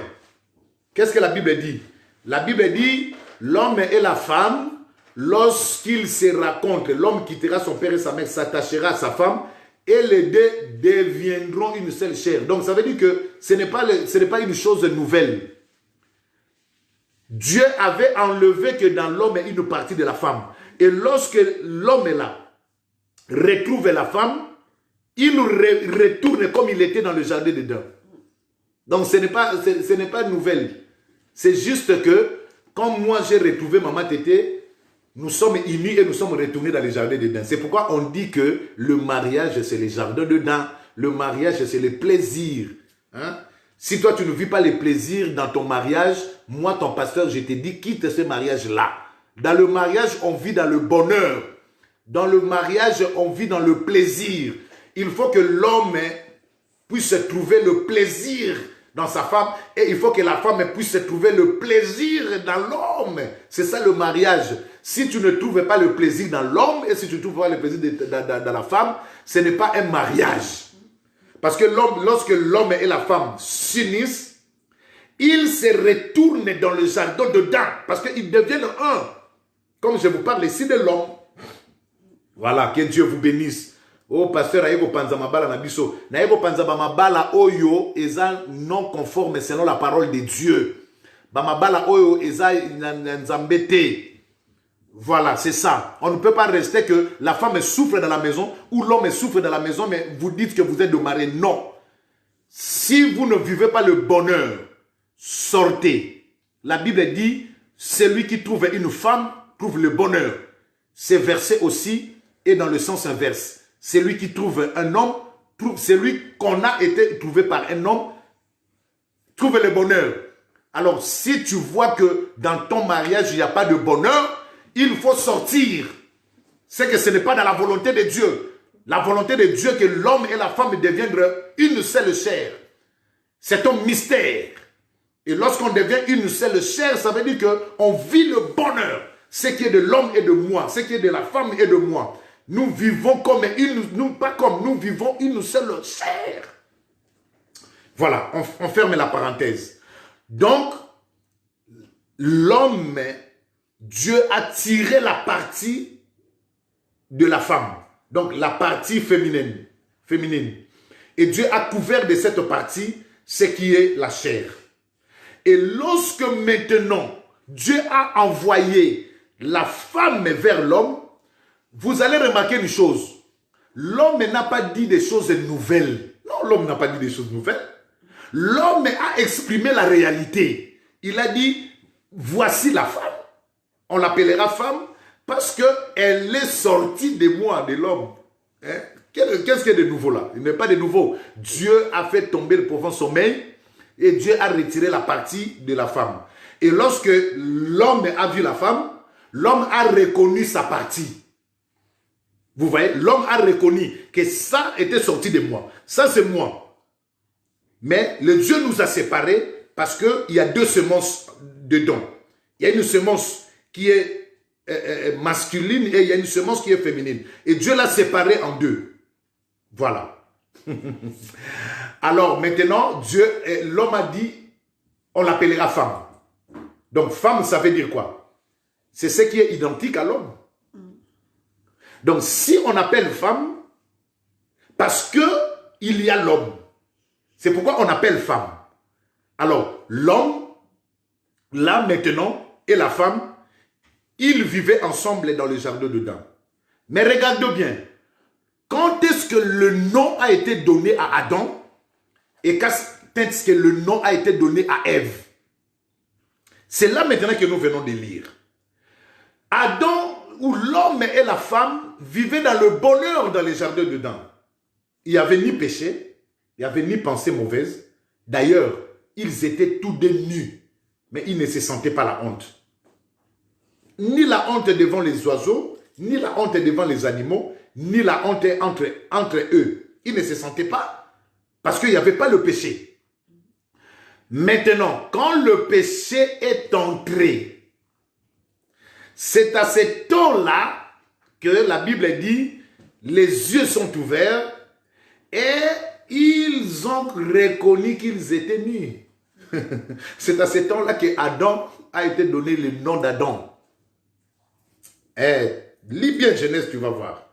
qu'est-ce que la Bible dit? La Bible dit, l'homme et la femme, lorsqu'ils se racontent, l'homme quittera son père et sa mère, s'attachera à sa femme, et les deux deviendront une seule chair. Donc ça veut dire que ce n'est pas une chose nouvelle. Dieu avait enlevé que dans l'homme une partie de la femme. Et lorsque l'homme est là, retrouve la femme, il retourne comme il était dans le jardin d'Éden. Donc ce n'est pas nouvelle. C'est juste que, quand moi j'ai retrouvé Maman Tété, nous sommes unis et nous sommes retournés dans le jardin d'Éden. C'est pourquoi on dit que le mariage c'est le jardin d'Éden. Le mariage c'est le plaisir. Hein? Si toi tu ne vis pas les plaisirs dans ton mariage, moi ton pasteur je te dis quitte ce mariage-là. Dans le mariage on vit dans le bonheur. Dans le mariage on vit dans le plaisir. Il faut que l'homme puisse trouver le plaisir dans sa femme et il faut que la femme puisse trouver le plaisir dans l'homme. C'est ça le mariage. Si tu ne trouves pas le plaisir dans l'homme et si tu ne trouves pas le plaisir dans la femme, ce n'est pas un mariage. Parce que lorsque l'homme et la femme s'unissent, ils se retournent dans le jardin dedans parce qu'ils deviennent un. Comme je vous parle ici de l'homme. Voilà, que Dieu vous bénisse. Oh, pasteur, aïe, panza mabala na biso. Na yebo panza mabala oyo eza non conforme selon la parole de Dieu. Ba mabala oyo eza nzambete. Voilà, c'est ça. On ne peut pas rester que la femme souffre dans la maison ou l'homme souffre dans la maison, mais vous dites que vous êtes de mariés. Non. Si vous ne vivez pas le bonheur, sortez. La Bible dit, celui qui trouve une femme trouve le bonheur. C'est versé aussi et dans le sens inverse. Celui qui trouve un homme, celui qu'on a été trouvé par un homme, trouve le bonheur. Alors, si tu vois que dans ton mariage, il n'y a pas de bonheur, il faut sortir. C'est que ce n'est pas dans la volonté de Dieu. La volonté de Dieu que l'homme et la femme deviennent une seule chair. C'est un mystère. Et lorsqu'on devient une seule chair, ça veut dire qu'on vit le bonheur. Ce qui est de l'homme et de moi, ce qui est de la femme et de moi. Nous vivons nous vivons une seule chair. Voilà, on ferme la parenthèse. Donc, l'homme, Dieu a tiré la partie de la femme. Donc, la partie féminine. Et Dieu a couvert de cette partie ce qui est la chair. Et lorsque maintenant, Dieu a envoyé la femme vers l'homme, vous allez remarquer une chose. l'homme n'a pas dit des choses nouvelles. Non, l'homme n'a pas dit des choses nouvelles. L'homme a exprimé la réalité. Il a dit, voici la femme. On l'appellera femme parce qu'elle est sortie de moi, de l'homme. Hein? Qu'est-ce qu'il y a de nouveau là? Il n'est pas de nouveau. Dieu a fait tomber le profond sommeil et Dieu a retiré la partie de la femme. Et lorsque l'homme a vu la femme, l'homme a reconnu sa partie. Vous voyez, l'homme a reconnu que ça était sorti de moi. Ça, c'est moi. Mais le Dieu nous a séparés parce qu'il y a deux semences dedans. Il y a une semence qui est masculine et il y a une semence qui est féminine. Et Dieu l'a séparé en deux. Voilà. Alors maintenant, l'homme a dit, on l'appellera femme. Donc femme, ça veut dire quoi? C'est ce qui est identique à l'homme. Donc si on appelle femme, parce que il y a l'homme. C'est pourquoi on appelle femme. Alors l'homme, là maintenant, et la femme, ils vivaient ensemble dans le jardin d'Éden. Mais regardez bien, quand est-ce que le nom a été donné à Adam et quand est-ce que le nom a été donné à Ève? C'est là maintenant que nous venons de lire. Adam, où l'homme et la femme vivaient dans le bonheur dans les jardins d'Éden. Il n'y avait ni péché, il n'y avait ni pensée mauvaise. D'ailleurs, ils étaient tous deux nus, mais ils ne se sentaient pas la honte. Ni la honte devant les oiseaux, ni la honte devant les animaux, ni la honte entre eux. Ils ne se sentaient pas, parce qu'il n'y avait pas le péché. Maintenant, quand le péché est entré, c'est à ce temps-là que la Bible dit, les yeux sont ouverts et ils ont reconnu qu'ils étaient nus. C'est à ce temps-là que Adam a été donné le nom d'Adam. Lis bien Genèse, tu vas voir.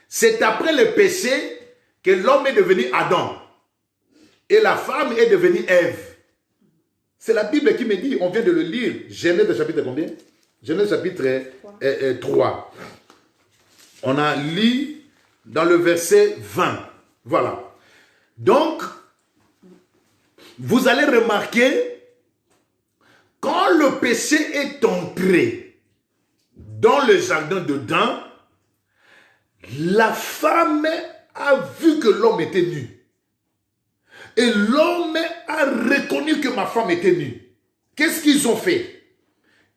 C'est après le péché que l'homme est devenu Adam et la femme est devenue Ève. C'est la Bible qui me dit, on vient de le lire. Genèse chapitre combien? Genèse chapitre 3. On a lu dans le verset 20. Voilà. Donc, vous allez remarquer, quand le péché est entré dans le jardin d'Éden, la femme a vu que l'homme était nu. Et l'homme a reconnu que ma femme était nue. Qu'est-ce qu'ils ont fait?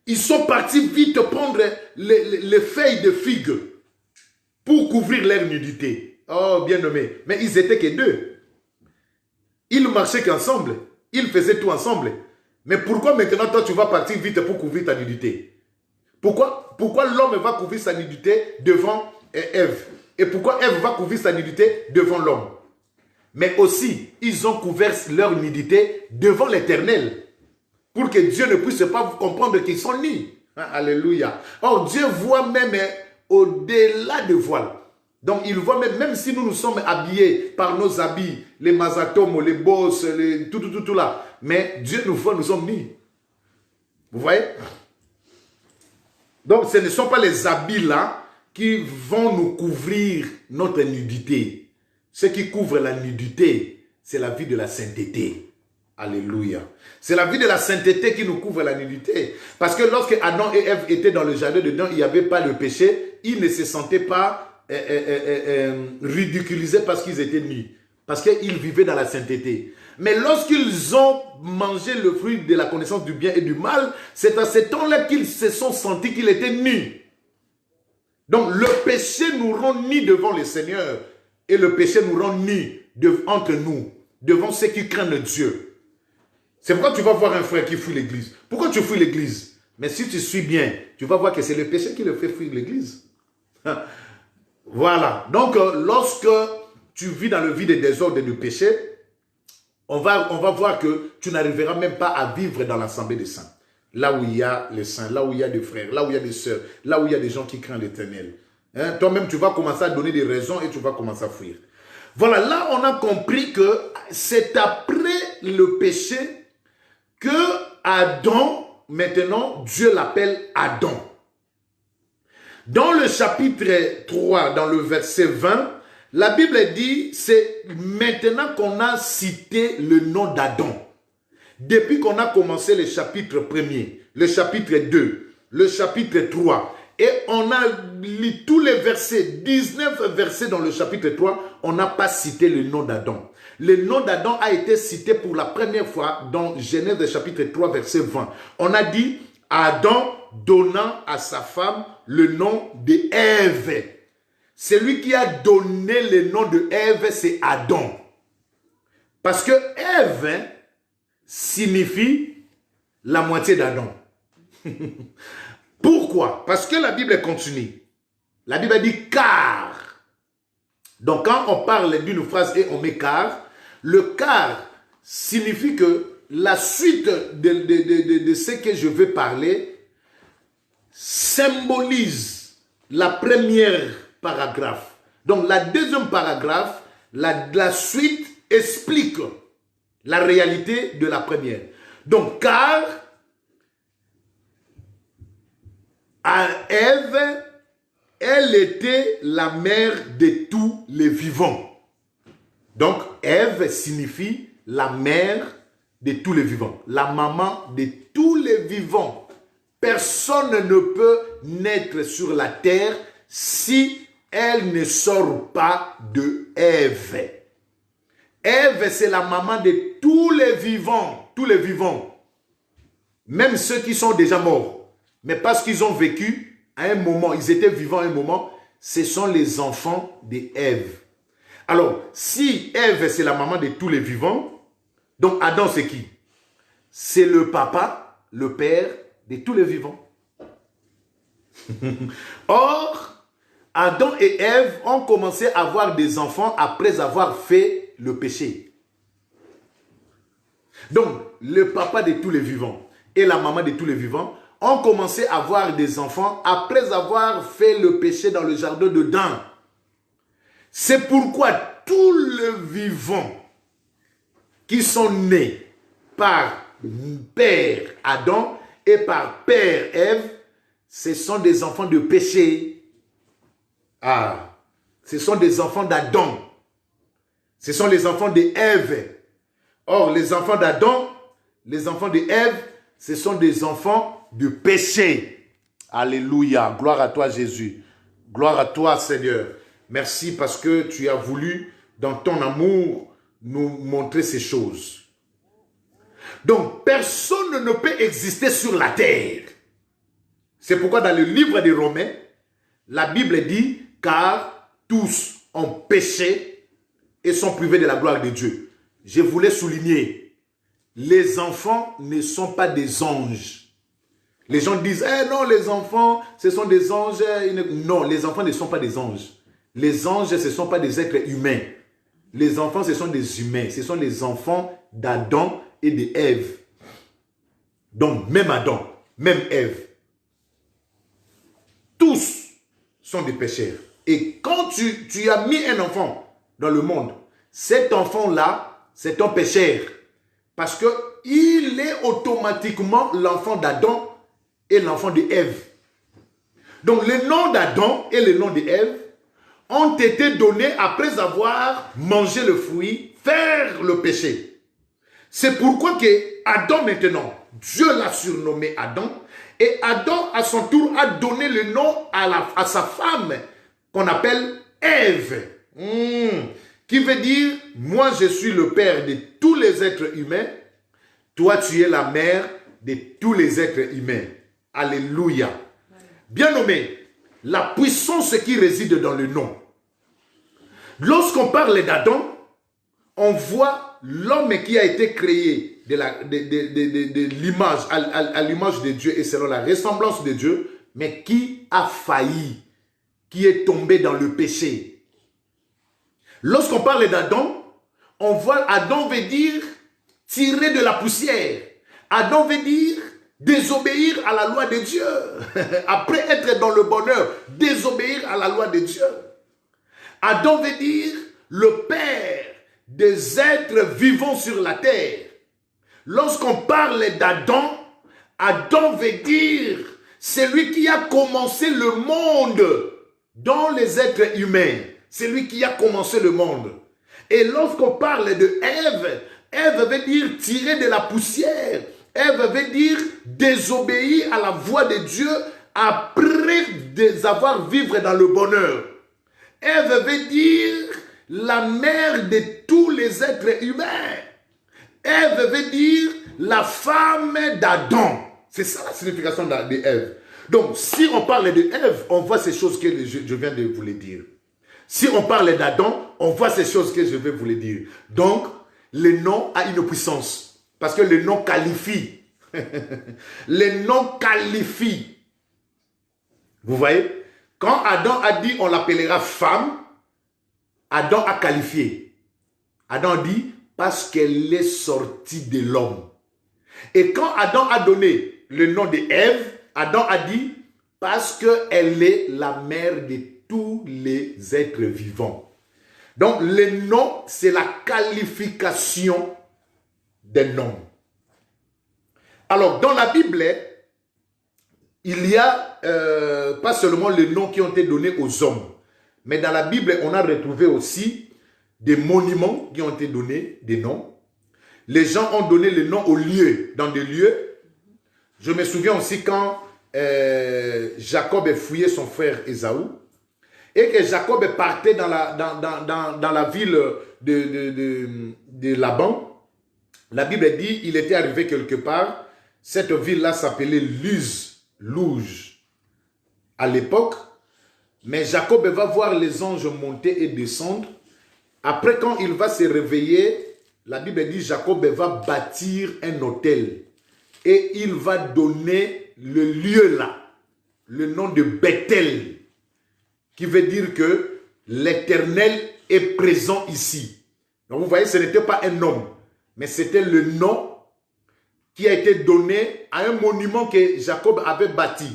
Ils sont partis vite prendre les feuilles de figues pour couvrir leur nudité. Oh, bien nommé. Mais ils étaient que deux. Ils marchaient qu'ensemble. Ils faisaient tout ensemble. Mais pourquoi maintenant toi tu vas partir vite pour couvrir ta nudité? Pourquoi l'homme va couvrir sa nudité devant Ève? Et pourquoi Ève va couvrir sa nudité devant l'homme? Mais aussi, ils ont couvert leur nudité devant l'Éternel. Pour que Dieu ne puisse pas comprendre qu'ils sont nus. Alléluia. Or, Dieu voit même au-delà de voile. Donc, il voit même si nous nous sommes habillés par nos habits, les mazatomes, les bosses, tout là. Mais Dieu nous voit, nous sommes nus. Vous voyez? Donc, ce ne sont pas les habits là qui vont nous couvrir notre nudité. Ce qui couvre la nudité, c'est la vie de la sainteté. Alléluia. C'est la vie de la sainteté qui nous couvre la nudité. Parce que lorsque Adam et Ève étaient dans le jardin dedans, il n'y avait pas le péché. Ils ne se sentaient pas ridiculisés parce qu'ils étaient nus. Parce qu'ils vivaient dans la sainteté. Mais lorsqu'ils ont mangé le fruit de la connaissance du bien et du mal, c'est à ce temps-là qu'ils se sont sentis qu'ils étaient nus. Donc le péché nous rend nus devant le Seigneur. Et le péché nous rend nus entre nous, devant ceux qui craignent Dieu. C'est pourquoi tu vas voir un frère qui fuit l'église. Pourquoi tu fuis l'église? Mais si tu suis bien, tu vas voir que c'est le péché qui le fait fuir l'église. Voilà. Donc, lorsque tu vis dans le vide des désordres et du péché, on va voir que tu n'arriveras même pas à vivre dans l'assemblée des saints. Là où il y a les saints, là où il y a des frères, là où il y a des sœurs, là où il y a des gens qui craignent l'Éternel. Hein? Toi-même, tu vas commencer à donner des raisons et tu vas commencer à fuir. Voilà, là, on a compris que c'est après le péché que Adam, maintenant, Dieu l'appelle Adam. Dans le chapitre 3, dans le verset 20, La Bible dit, c'est maintenant qu'on a cité le nom d'Adam. Depuis qu'on a commencé le chapitre 1er, le chapitre 2, le chapitre 3, et on a lu tous les versets, 19 versets dans le chapitre 3, on n'a pas cité le nom d'Adam. Le nom d'Adam a été cité pour la première fois dans Genèse chapitre 3, verset 20. On a dit, Adam donnant à sa femme le nom d'Ève. Celui qui a donné le nom de Ève, c'est Adam. Parce que Ève signifie la moitié d'Adam. Pourquoi? Parce que la Bible continue. La Bible dit car. Donc quand on parle d'une phrase et on met car, le car signifie que la suite de ce que je veux parler symbolise la première paragraphe. Donc la deuxième paragraphe, la suite explique la réalité de la première. Donc car à Ève, elle était la mère de tous les vivants. Donc Ève signifie la mère de tous les vivants, la maman de tous les vivants. Personne ne peut naître sur la terre si elle ne sort pas de Ève. Ève, c'est la maman de tous les vivants, même ceux qui sont déjà morts. Mais parce qu'ils ont vécu à un moment, ils étaient vivants à un moment, ce sont les enfants d'Ève. Alors, si Ève, c'est la maman de tous les vivants, donc Adam, c'est qui? C'est le papa, le père de tous les vivants. Or, Adam et Ève ont commencé à avoir des enfants après avoir fait le péché. Donc, le papa de tous les vivants et la maman de tous les vivants ont commencé à avoir des enfants après avoir fait le péché dans le jardin d'Éden. C'est pourquoi tous les vivants qui sont nés par père Adam et par père Ève, ce sont des enfants de péché. Ah, ce sont des enfants d'Adam. Ce sont les enfants d'Ève. Or, les enfants d'Adam, les enfants d'Ève, ce sont des enfants de péché. Alléluia. Gloire à toi, Jésus. Gloire à toi, Seigneur. Merci parce que tu as voulu, dans ton amour, nous montrer ces choses. Donc, personne ne peut exister sur la terre. C'est pourquoi dans le livre des Romains, la Bible dit, car tous ont péché et sont privés de la gloire de Dieu. Je voulais souligner, les enfants ne sont pas des anges. Les gens disent, eh non, les enfants, ce sont des anges. Non, les enfants ne sont pas des anges. Les anges, ce ne sont pas des êtres humains. Les enfants, ce sont des humains. Ce sont les enfants d'Adam et d'Ève. Donc, même Adam, même Ève, tous sont des pécheurs. Et quand tu as mis un enfant dans le monde, cet enfant-là, c'est un pécheur. Parce qu'il est automatiquement l'enfant d'Adam et l'enfant d'Ève. Donc, le nom d'Adam et le nom d'Ève ont été donnés après avoir mangé le fruit, faire le péché. C'est pourquoi que Adam maintenant, Dieu l'a surnommé Adam, et Adam à son tour a donné le nom à sa femme qu'on appelle Ève. Qui veut dire, moi je suis le père de tous les êtres humains, toi tu es la mère de tous les êtres humains. Alléluia. Bien-aimé, la puissance qui réside dans le nom. Lorsqu'on parle d'Adam, on voit l'homme qui a été créé de l'image, à l'image de Dieu et selon la ressemblance de Dieu, mais qui a failli, qui est tombé dans le péché. Lorsqu'on parle d'Adam, on voit Adam veut dire tirer de la poussière. Adam veut dire désobéir à la loi de Dieu. Après être dans le bonheur, désobéir à la loi de Dieu. Adam veut dire le père des êtres vivants sur la terre. Lorsqu'on parle d'Adam, Adam veut dire celui qui a commencé le monde dans les êtres humains. C'est lui qui a commencé le monde. Et lorsqu'on parle de Ève, Ève veut dire tirer de la poussière. Ève veut dire désobéir à la voix de Dieu après avoir vivre dans le bonheur. Ève veut dire la mère de tous les êtres humains. Ève veut dire la femme d'Adam. C'est ça la signification d'Ève. Donc, si on parle de Ève, on voit ces choses que je viens de vous les dire. Si on parle d'Adam, on voit ces choses que je vais vous les dire. Donc, le nom a une puissance. Parce que le nom qualifie. Le nom qualifie. Vous voyez? Quand Adam a dit on l'appellera femme, Adam a qualifié. Adam dit parce qu'elle est sortie de l'homme. Et quand Adam a donné le nom de Ève, Adam a dit parce qu'elle est la mère de tous les êtres vivants. Donc le nom, c'est la qualification d'un homme. Alors dans la Bible, il y a pas seulement les noms qui ont été donnés aux hommes, mais dans la Bible, on a retrouvé aussi des monuments qui ont été donnés, des noms. Les gens ont donné le nom aux lieux, dans des lieux. Je me souviens aussi quand Jacob fouillait son frère Ésaü, et que Jacob partait dans la ville de Laban. La Bible dit il était arrivé quelque part. Cette ville-là s'appelait Louge à l'époque. Mais Jacob va voir les anges monter et descendre. Après, quand il va se réveiller, la Bible dit Jacob va bâtir un autel. Et il va donner le lieu là, le nom de Bethel, qui veut dire que l'Éternel est présent ici. Donc vous voyez, ce n'était pas un homme, mais c'était le nom qui a été donné à un monument que Jacob avait bâti.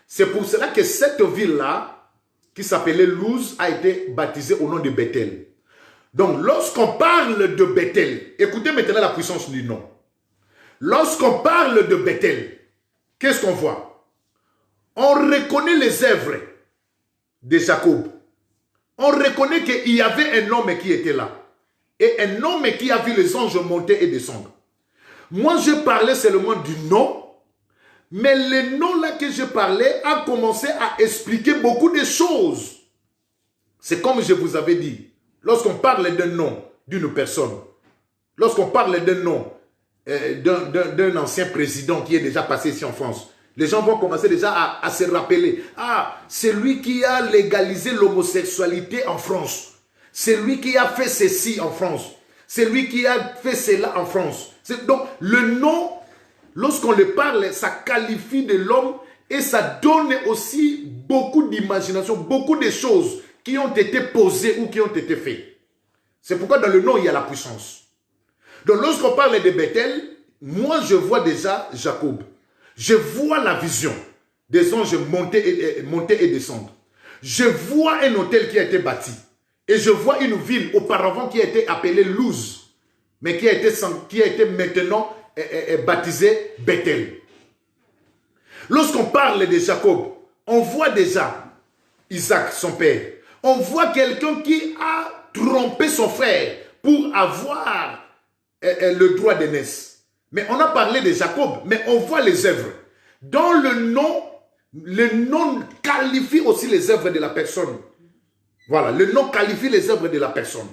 C'est pour cela que cette ville-là, qui s'appelait Luz, a été baptisée au nom de Bethel. Donc lorsqu'on parle de Bethel, écoutez maintenant la puissance du nom. Lorsqu'on parle de Bethel, qu'est-ce qu'on voit? On reconnaît les œuvres de Jacob. On reconnaît qu'il y avait un homme qui était là. Et un homme qui a vu les anges monter et descendre. Moi, je parlais seulement du nom. Mais le nom là que je parlais a commencé à expliquer beaucoup de choses. C'est comme je vous avais dit. Lorsqu'on parle d'un nom d'une personne, lorsqu'on parle d'un nom d'un ancien président qui est déjà passé ici en France, les gens vont commencer déjà à se rappeler. Ah, c'est lui qui a légalisé l'homosexualité en France. C'est lui qui a fait ceci en France. C'est lui qui a fait cela en France. Donc, le nom, lorsqu'on le parle, ça qualifie de l'homme et ça donne aussi beaucoup d'imagination, beaucoup de choses qui ont été posées ou qui ont été faites. C'est pourquoi dans le nom, il y a la puissance. Donc, lorsqu'on parle de Bethel, moi, je vois déjà Jacob. Je vois la vision des anges monter et descendre. Je vois un hôtel qui a été bâti. Et je vois une ville auparavant qui a été appelée Luz, mais qui a été maintenant baptisée Bethel. Lorsqu'on parle de Jacob, on voit déjà Isaac, son père. On voit quelqu'un qui a trompé son frère pour avoir le droit d'aînesse. Mais on a parlé de Jacob, mais on voit les œuvres. Dans le nom qualifie aussi les œuvres de la personne. Voilà, le nom qualifie les œuvres de la personne.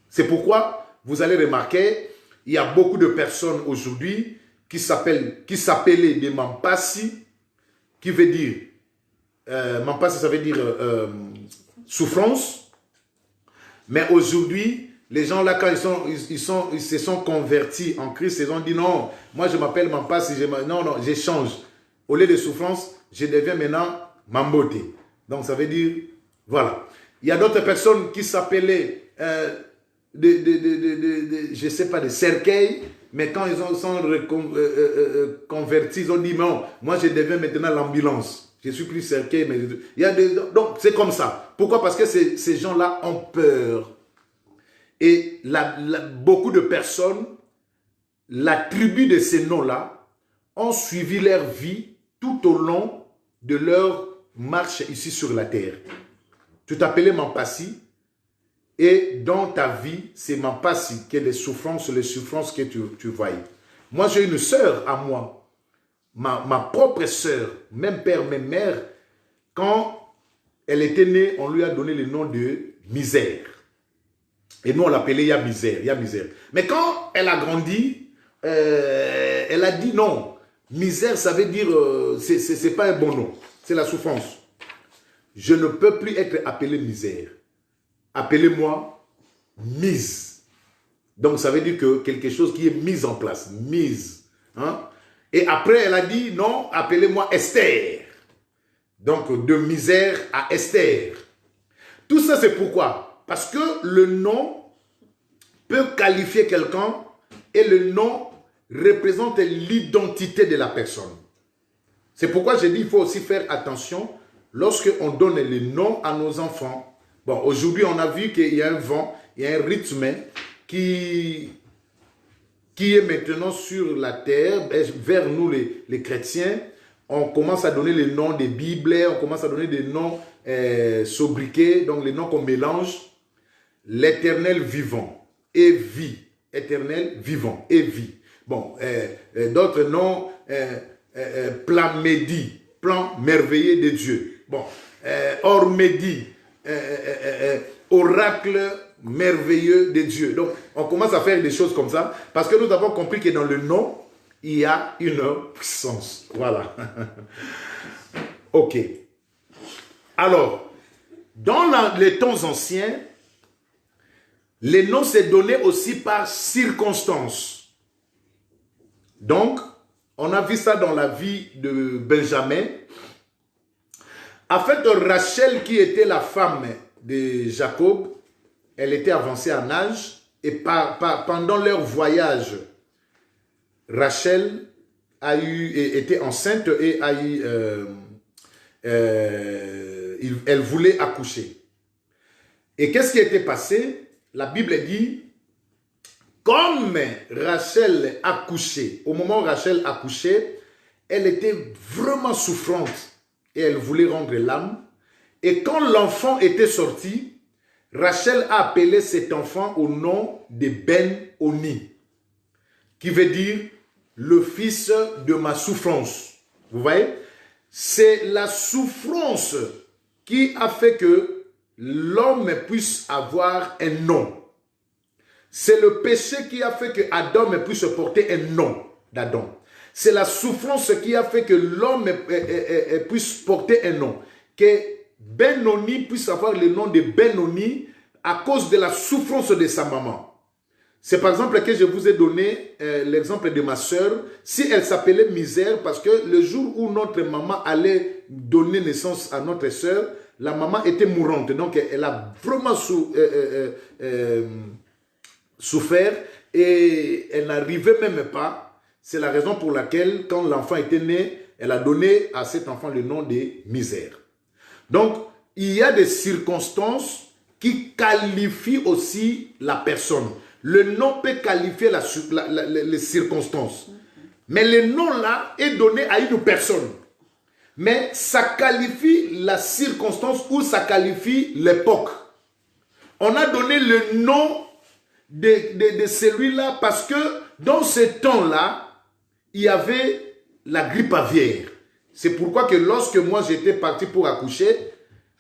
C'est pourquoi vous allez remarquer, il y a beaucoup de personnes aujourd'hui qui s'appelaient des Mampassi, qui veut dire, Mampassi ça veut dire souffrance. Mais aujourd'hui, les gens là, quand ils se sont convertis en Christ, ils ont dit non, moi je m'appelle Mampassi, non, j'échange. Au lieu de souffrance, je deviens maintenant Mambote. Donc ça veut dire, voilà. Il y a d'autres personnes qui s'appelaient, je ne sais pas, de cercueils, mais quand ils sont convertis, ils ont dit non, moi je deviens maintenant l'ambulance. Je suis plus cercueil, mais donc c'est comme ça. Pourquoi? Parce que ces gens-là ont peur. Et beaucoup de personnes, la tribu de ces noms-là, ont suivi leur vie tout au long de leur marche ici sur la terre. Tu t'appelais Mampassi. Et dans ta vie, c'est Mampassi qui est les souffrances que tu voyais. Moi, j'ai une sœur à moi. Ma propre sœur, même père, même mère, quand elle était née, on lui a donné le nom de Misère. Et nous, on l'appelait Ya Misère, Ya Misère. Mais quand elle a grandi, elle a dit non. Misère, ça veut dire, c'est pas un bon nom. C'est la souffrance. Je ne peux plus être appelé Misère. Appelez-moi mise. Donc, ça veut dire que quelque chose qui est mis en place. Mise. Hein? Et après, elle a dit non, appelez-moi Esther. Donc, de Misère à Esther. Tout ça, c'est pourquoi? Parce que le nom peut qualifier quelqu'un et le nom représente l'identité de la personne. C'est pourquoi j'ai dit qu'il faut aussi faire attention lorsqu'on donne les noms à nos enfants. Bon, aujourd'hui, on a vu qu'il y a un vent, il y a un rythme qui est maintenant sur la terre, vers nous les chrétiens. On commence à donner les noms des Bibles, on commence à donner des noms sobriquets, donc les noms qu'on mélange. L'éternel vivant et vie. Éternel vivant et vie. Bon, d'autres noms, plan Médi, plan merveilleux de Dieu. Bon, Ormédi, oracle merveilleux de Dieu. Donc, on commence à faire des choses comme ça parce que nous avons compris que dans le nom, il y a une puissance. Voilà. Ok. Alors, dans les temps anciens, les noms s'est donné aussi par circonstance. Donc, on a vu ça dans la vie de Benjamin. En fait, Rachel, qui était la femme de Jacob, elle était avancée en âge. Et pendant leur voyage, Rachel était enceinte et elle voulait accoucher. Et qu'est-ce qui était passé? La Bible dit, comme Rachel accouchait, au moment où Rachel accouchait, elle était vraiment souffrante et elle voulait rendre l'âme. Et quand l'enfant était sorti, Rachel a appelé cet enfant au nom de Ben-Oni, qui veut dire le fils de ma souffrance. Vous voyez? C'est la souffrance qui a fait que l'homme puisse avoir un nom. C'est le péché qui a fait que Adam puisse porter un nom d'Adam. C'est la souffrance qui a fait que l'homme puisse porter un nom. Que Ben-Oni puisse avoir le nom de Ben-Oni à cause de la souffrance de sa maman. C'est par exemple que je vous ai donné l'exemple de ma soeur. Si elle s'appelait Misère, parce que le jour où notre maman allait donner naissance à notre soeur, la maman était mourante. Donc elle a vraiment souffert et elle n'arrivait même pas. C'est la raison pour laquelle, quand l'enfant était né, elle a donné à cet enfant le nom de Misère. Donc, il y a des circonstances qui qualifient aussi la personne. Le nom peut qualifier les circonstances. Mais le nom-là est donné à une personne. Mais ça qualifie la circonstance ou ça qualifie l'époque. On a donné le nom de celui-là parce que dans ce temps-là, il y avait la grippe aviaire. C'est pourquoi que lorsque moi j'étais parti pour accoucher,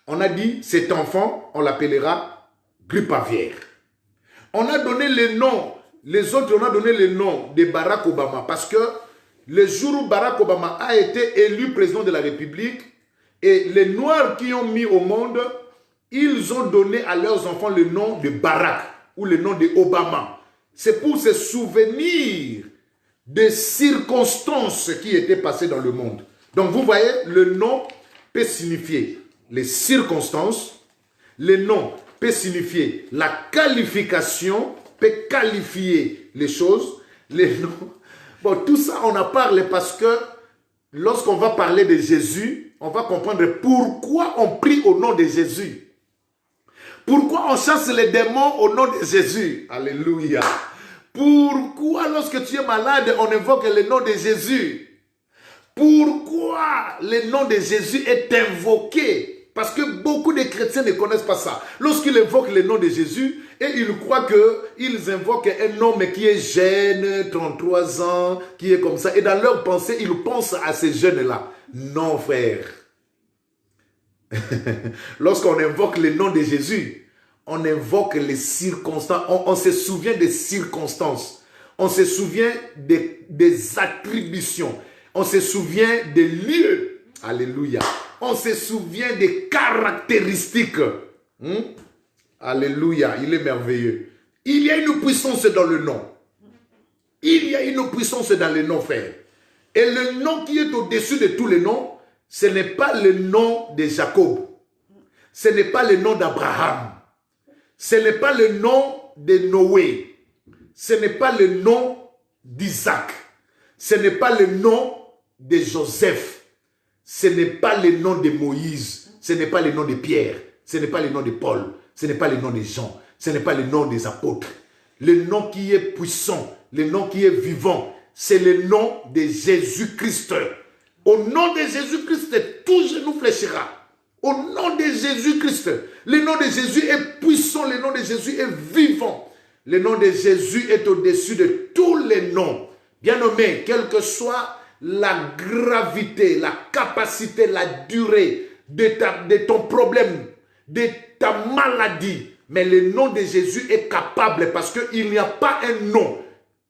on a dit cet enfant, on l'appellera grippe aviaire. On a donné le nom, les autres on a donné le nom de Barack Obama parce que le jour où Barack Obama a été élu président de la République et les Noirs qui ont mis au monde, ils ont donné à leurs enfants le nom de Barack ou le nom de Obama. C'est pour se souvenir des circonstances qui étaient passées dans le monde. Donc vous voyez, le nom peut signifier les circonstances, le nom peut signifier la qualification, peut qualifier les choses, les noms. Bon, tout ça, on en parle parce que lorsqu'on va parler de Jésus, on va comprendre pourquoi on prie au nom de Jésus. Pourquoi on chasse les démons au nom de Jésus. Alléluia. Pourquoi lorsque tu es malade, on invoque le nom de Jésus. Pourquoi le nom de Jésus est invoqué Parce que beaucoup de chrétiens ne connaissent pas ça. Lorsqu'ils invoquent le nom de Jésus, et ils croient qu'ils invoquent un homme qui est jeune, 33 ans, qui est comme ça. Et dans leur pensée, ils pensent à ces jeunes-là. Non, frère. Lorsqu'on invoque le nom de Jésus, on invoque les circonstances. On se souvient des circonstances. On se souvient des attributions. On se souvient des lieux. Alléluia. On se souvient des caractéristiques. Alléluia. Il est merveilleux. Il y a une puissance dans le nom. Il y a une puissance dans le nom, frère. Et le nom qui est au-dessus de tous les noms, ce n'est pas le nom de Jacob. Ce n'est pas le nom d'Abraham. Ce n'est pas le nom de Noé. Ce n'est pas le nom d'Isaac. Ce n'est pas le nom de Joseph. Ce n'est pas le nom de Moïse. Ce n'est pas le nom de Pierre. Ce n'est pas le nom de Paul. Ce n'est pas le nom de Jean. Ce n'est pas le nom des apôtres. Le nom qui est puissant, le nom qui est vivant, c'est le nom de Jésus-Christ. Au nom de Jésus-Christ, tout genou fléchira. Au nom de Jésus-Christ, le nom de Jésus est puissant, le nom de Jésus est vivant. Le nom de Jésus est au-dessus de tous les noms. Bien-aimé, quelle que soit la gravité, la capacité, la durée de ton problème, de ta maladie, mais le nom de Jésus est capable parce qu'il n'y a pas un nom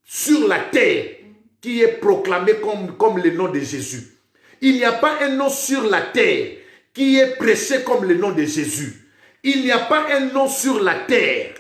sur la terre qui est proclamé comme le nom de Jésus. Il n'y a pas un nom sur la terre qui est prêché comme le nom de Jésus. Il n'y a pas un nom sur la terre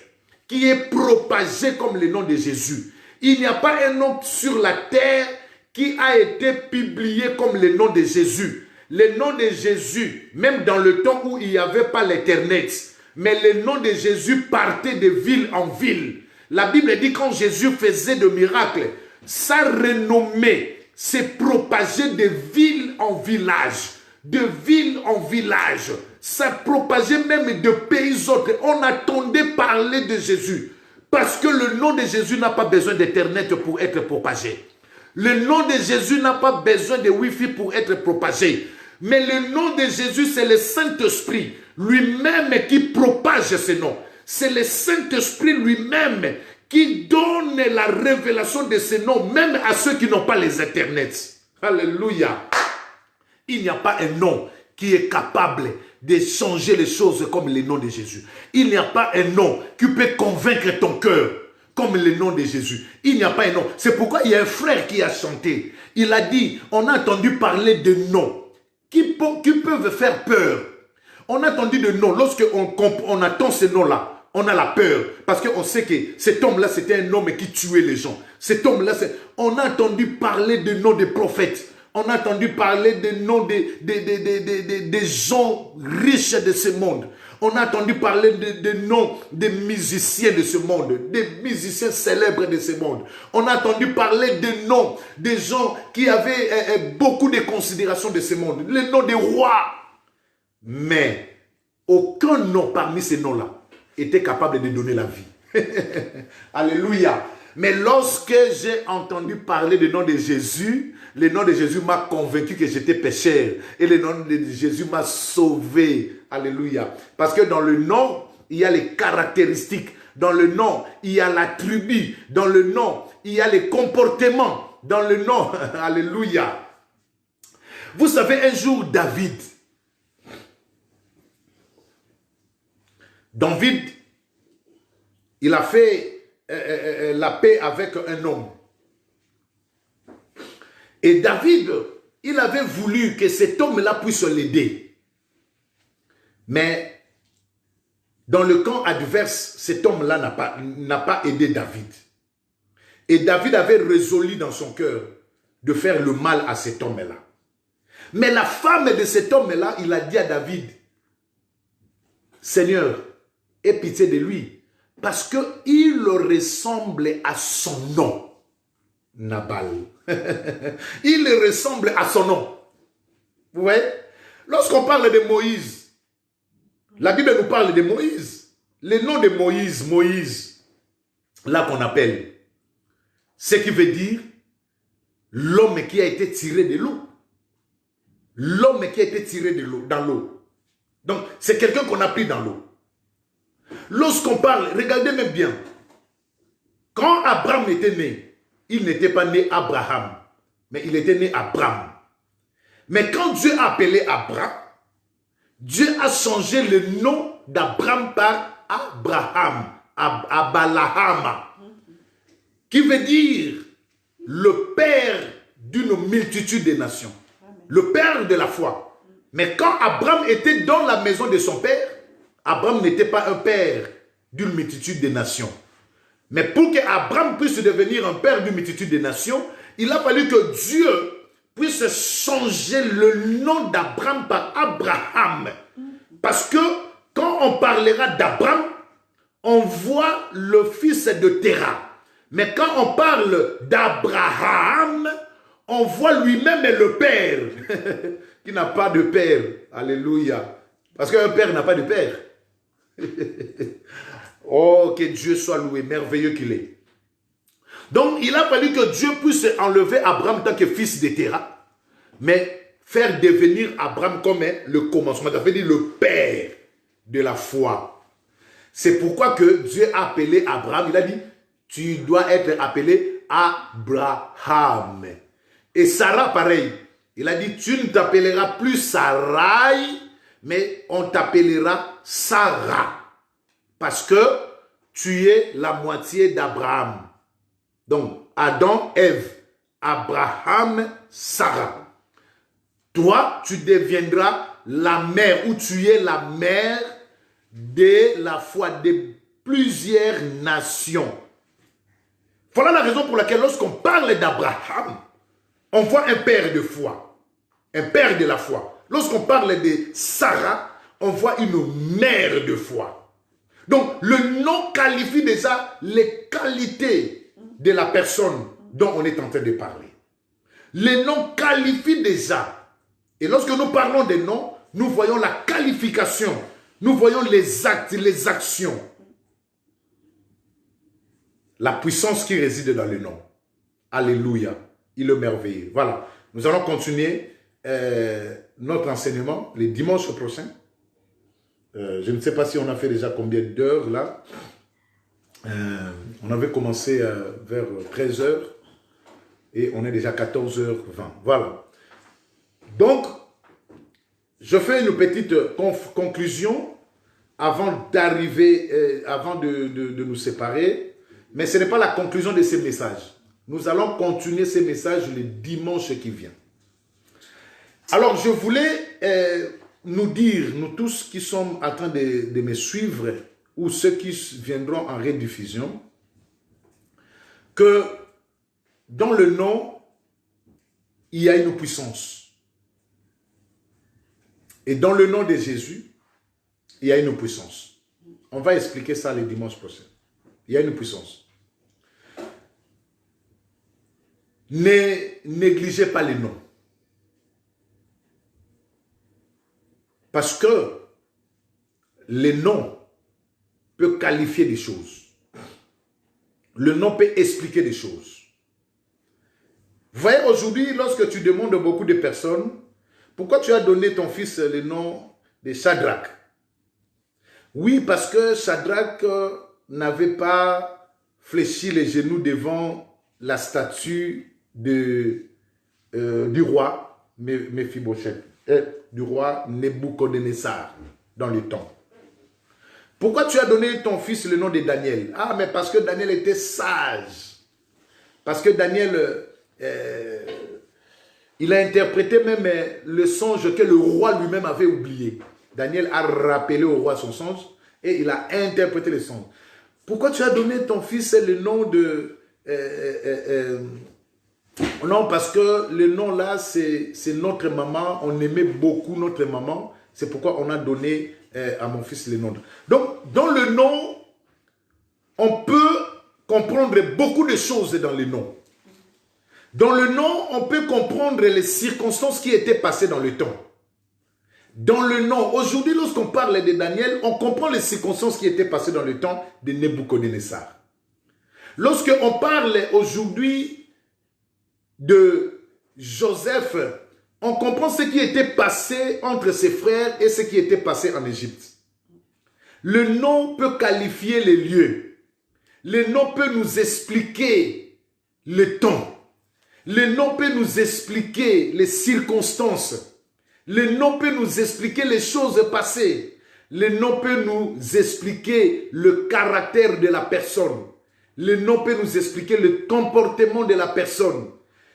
qui est propagé comme le nom de Jésus. Il n'y a pas un nom sur la terre qui a été publié comme le nom de Jésus. Le nom de Jésus, même dans le temps où il n'y avait pas l'Internet, mais le nom de Jésus partait de ville en ville. La Bible dit quand Jésus faisait de miracles, sa renommée s'est propagée de ville en village. De ville en village. Ça propageait même de pays autres. On attendait parler de Jésus. Parce que le nom de Jésus n'a pas besoin d'Internet pour être propagé. Le nom de Jésus n'a pas besoin de Wi-Fi pour être propagé. Mais le nom de Jésus, c'est le Saint-Esprit lui-même qui propage ce nom. C'est le Saint-Esprit lui-même qui donne la révélation de ce nom, même à ceux qui n'ont pas les internets. Alléluia. Il n'y a pas un nom qui est capable de changer les choses comme le nom de Jésus. Il n'y a pas un nom qui peut convaincre ton cœur comme le nom de Jésus. Il n'y a pas un nom. C'est pourquoi il y a un frère qui a chanté. Il a dit, on a entendu parler de noms qui peuvent faire peur. On a entendu de noms. Lorsqu'on entend ces noms-là, on a la peur. Parce qu'on sait que cet homme-là, c'était un homme qui tuait les gens. Cet homme-là, on a entendu parler de noms de prophètes. On a entendu parler des noms des gens riches de ce monde. On a entendu parler des noms des musiciens de ce monde, des musiciens célèbres de ce monde. On a entendu parler des noms des gens qui avaient beaucoup de considération de ce monde, les noms des rois. Mais aucun nom parmi ces noms-là était capable de donner la vie. Alléluia. Mais lorsque j'ai entendu parler du nom de Jésus, le nom de Jésus m'a convaincu que j'étais pécheur. Et le nom de Jésus m'a sauvé. Alléluia. Parce que dans le nom, il y a les caractéristiques. Dans le nom, il y a l'attribut. Dans le nom, il y a les comportements. Dans le nom, alléluia. Vous savez, un jour, David, il a fait la paix avec un homme. Et David, il avait voulu que cet homme-là puisse l'aider. Mais dans le camp adverse, cet homme-là n'a pas aidé David. Et David avait résolu dans son cœur de faire le mal à cet homme-là. Mais la femme de cet homme-là, il a dit à David, Seigneur, aie pitié de lui, parce qu'il ressemble à son nom, Nabal. Il ressemble à son nom. Vous voyez? Lorsqu'on parle de Moïse, la Bible nous parle de Moïse. Le nom de Moïse, Moïse, là qu'on appelle, ce qui veut dire l'homme qui a été tiré de l'eau. L'homme qui a été tiré de l'eau, dans l'eau. Donc, c'est quelqu'un qu'on a pris dans l'eau. Lorsqu'on parle, regardez même bien. Quand Abraham était né, il n'était pas né Abraham, mais il était né Abraham. Mais quand Dieu a appelé Abraham, Dieu a changé le nom d'Abraham par Abraham, Abalaham, qui veut dire le père d'une multitude de nations, le père de la foi. Mais quand Abraham était dans la maison de son père, Abraham n'était pas un père d'une multitude de nations. Mais pour qu'Abraham puisse devenir un père d'une multitude de nations, il a fallu que Dieu puisse changer le nom d'Abraham par Abraham. Parce que quand on parlera d'Abraham, on voit le fils de Terah. Mais quand on parle d'Abraham, on voit lui-même le père, qui n'a pas de père. Alléluia. Parce qu'un père n'a pas de père. Oh, que Dieu soit loué, merveilleux qu'il est. Donc, il a fallu que Dieu puisse enlever Abraham en tant que fils de Terah, mais faire devenir Abraham comme le commencement, ça veut dire le père de la foi. C'est pourquoi que Dieu a appelé Abraham, il a dit, tu dois être appelé Abraham. Et Sarah, pareil, il a dit, tu ne t'appelleras plus Sarai, mais on t'appellera Sarah. Parce que tu es la moitié d'Abraham. Donc, Adam, Ève, Abraham, Sarah. Toi, tu deviendras la mère, ou tu es la mère de la foi de plusieurs nations. Voilà la raison pour laquelle lorsqu'on parle d'Abraham, on voit un père de foi, un père de la foi. Lorsqu'on parle de Sarah, on voit une mère de foi. Donc, le nom qualifie déjà les qualités de la personne dont on est en train de parler. Les noms qualifient déjà. Et lorsque nous parlons des noms, nous voyons la qualification. Nous voyons les actes, les actions. La puissance qui réside dans les noms. Alléluia. Il est merveilleux. Voilà. Nous allons continuer notre enseignement les dimanches prochains. Je ne sais pas si on a fait déjà combien d'heures là. On avait commencé vers 13h et on est déjà 14h20. Voilà. Donc, je fais une petite conclusion avant d'arriver, avant de nous séparer. Mais ce n'est pas la conclusion de ces messages. Nous allons continuer ces messages le dimanche qui vient. Alors, je voulais nous dire, nous tous qui sommes en train de me suivre, ou ceux qui viendront en rediffusion, que dans le nom, il y a une puissance. Et dans le nom de Jésus, il y a une puissance. On va expliquer ça le dimanche prochain. Il y a une puissance. Ne négligez pas les noms. Parce que le nom peut qualifier des choses. Le nom peut expliquer des choses. Vous voyez, aujourd'hui, lorsque tu demandes à beaucoup de personnes, pourquoi tu as donné ton fils le nom de Shadrach? Oui, parce que Shadrach n'avait pas fléchi les genoux devant la statue du roi Mephibosheth. Du roi Nebuchadnezzar dans le temps. Pourquoi tu as donné ton fils le nom de Daniel? Ah, mais parce que Daniel était sage. Parce que Daniel, il a interprété même le songe que le roi lui-même avait oublié. Daniel a rappelé au roi son songe et il a interprété le songe. Pourquoi tu as donné ton fils le nom de... non, parce que le nom là, c'est notre maman. On aimait beaucoup notre maman. C'est pourquoi on a donné à mon fils le nom. Donc, dans le nom, on peut comprendre beaucoup de choses dans le nom. Dans le nom, on peut comprendre les circonstances qui étaient passées dans le temps. Dans le nom, aujourd'hui, lorsqu'on parle de Daniel, on comprend les circonstances qui étaient passées dans le temps de Nebuchadnezzar. Lorsqu'on parle aujourd'hui de Joseph, on comprend ce qui était passé entre ses frères et ce qui était passé en Égypte. Le nom peut qualifier les lieux. Le nom peut nous expliquer le temps. Le nom peut nous expliquer les circonstances. Le nom peut nous expliquer les choses passées. Le nom peut nous expliquer le caractère de la personne. Le nom peut nous expliquer le comportement de la personne.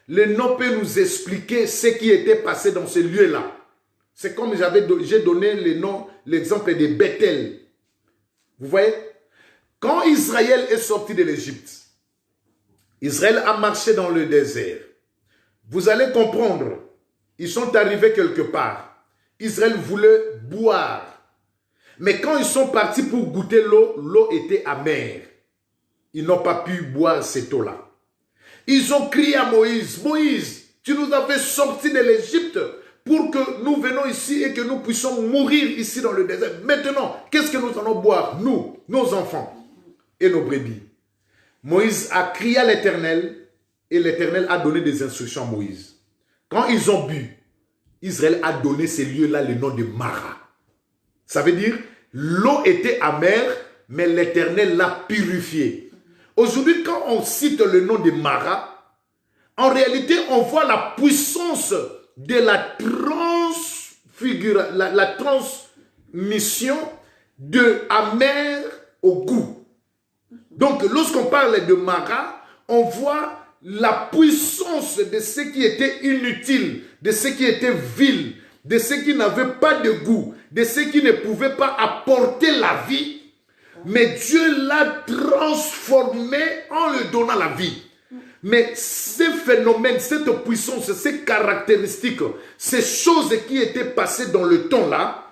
Le nom peut nous expliquer ce qui était passé dans ce lieu-là. C'est comme j'ai donné l'exemple de Bethel. Vous voyez? Quand Israël est sorti de l'Égypte, Israël a marché dans le désert. Vous allez comprendre, ils sont arrivés quelque part. Israël voulait boire. Mais quand ils sont partis pour goûter l'eau, l'eau était amère. Ils n'ont pas pu boire cette eau-là. Ils ont crié à Moïse, « Moïse, tu nous as fait sortir de l'Égypte pour que nous venons ici et que nous puissions mourir ici dans le désert. Maintenant, qu'est-ce que nous allons boire, nous, nos enfants et nos brebis ?» Moïse a crié à l'Éternel et l'Éternel a donné des instructions à Moïse. Quand ils ont bu, Israël a donné ces lieux-là le nom de Mara. Ça veut dire, l'eau était amère, mais l'Éternel l'a purifiée. Aujourd'hui, quand on cite le nom de Mara, en réalité, on voit la puissance de la transmission de amer au goût. Donc, lorsqu'on parle de Mara, on voit la puissance de ce qui était inutile, de ce qui était vil, de ce qui n'avait pas de goût, de ce qui ne pouvait pas apporter la vie. Mais Dieu l'a transformé en lui donnant la vie. Mais ces phénomènes, cette puissance, ces caractéristiques, ces choses qui étaient passées dans le temps-là,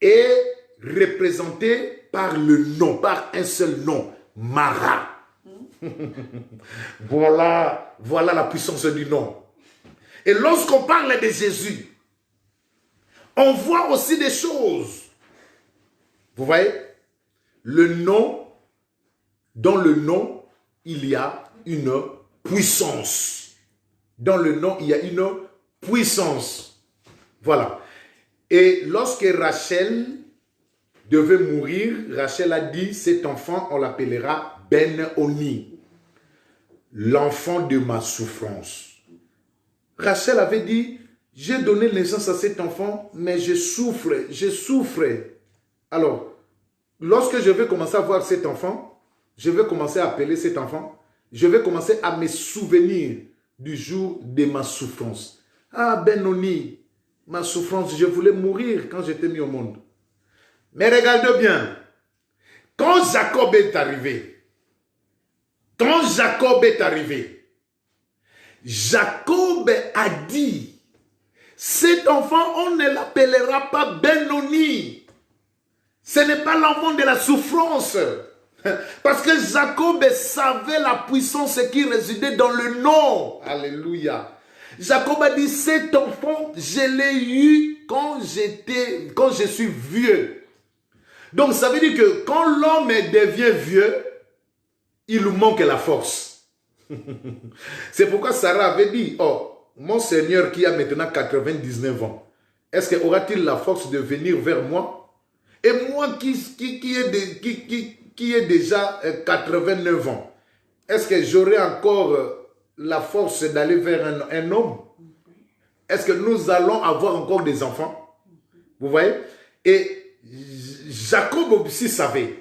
est représentée par le nom, par un seul nom, Mara. Voilà la puissance du nom. Et lorsqu'on parle de Jésus, on voit aussi des choses. Vous voyez? Le nom, dans le nom, il y a une puissance. Dans le nom, il y a une puissance. Voilà. Et lorsque Rachel devait mourir, Rachel a dit, cet enfant, on l'appellera Ben-Oni, l'enfant de ma souffrance. Rachel avait dit, j'ai donné naissance à cet enfant, mais je souffre. Alors, lorsque je vais commencer à voir cet enfant, je vais commencer à appeler cet enfant, je vais commencer à me souvenir du jour de ma souffrance. Ah, Ben-Oni, ma souffrance, je voulais mourir quand j'étais mis au monde. Mais regardez bien, quand Jacob est arrivé, Jacob a dit, cet enfant, on ne l'appellera pas Ben-Oni. Ce n'est pas l'enfant de la souffrance. Parce que Jacob savait la puissance qui résidait dans le nom. Alléluia. Jacob a dit, cet enfant, je l'ai eu quand je suis vieux. Donc ça veut dire que quand l'homme devient vieux, il lui manque la force. C'est pourquoi Sarah avait dit, oh, mon Seigneur qui a maintenant 99 ans, est-ce qu'il aura-t-il la force de venir vers moi? Et moi qui ai déjà 89 ans, est-ce que j'aurai encore la force d'aller vers un homme? Est-ce que nous allons avoir encore des enfants? Vous voyez? Et Jacob aussi savait.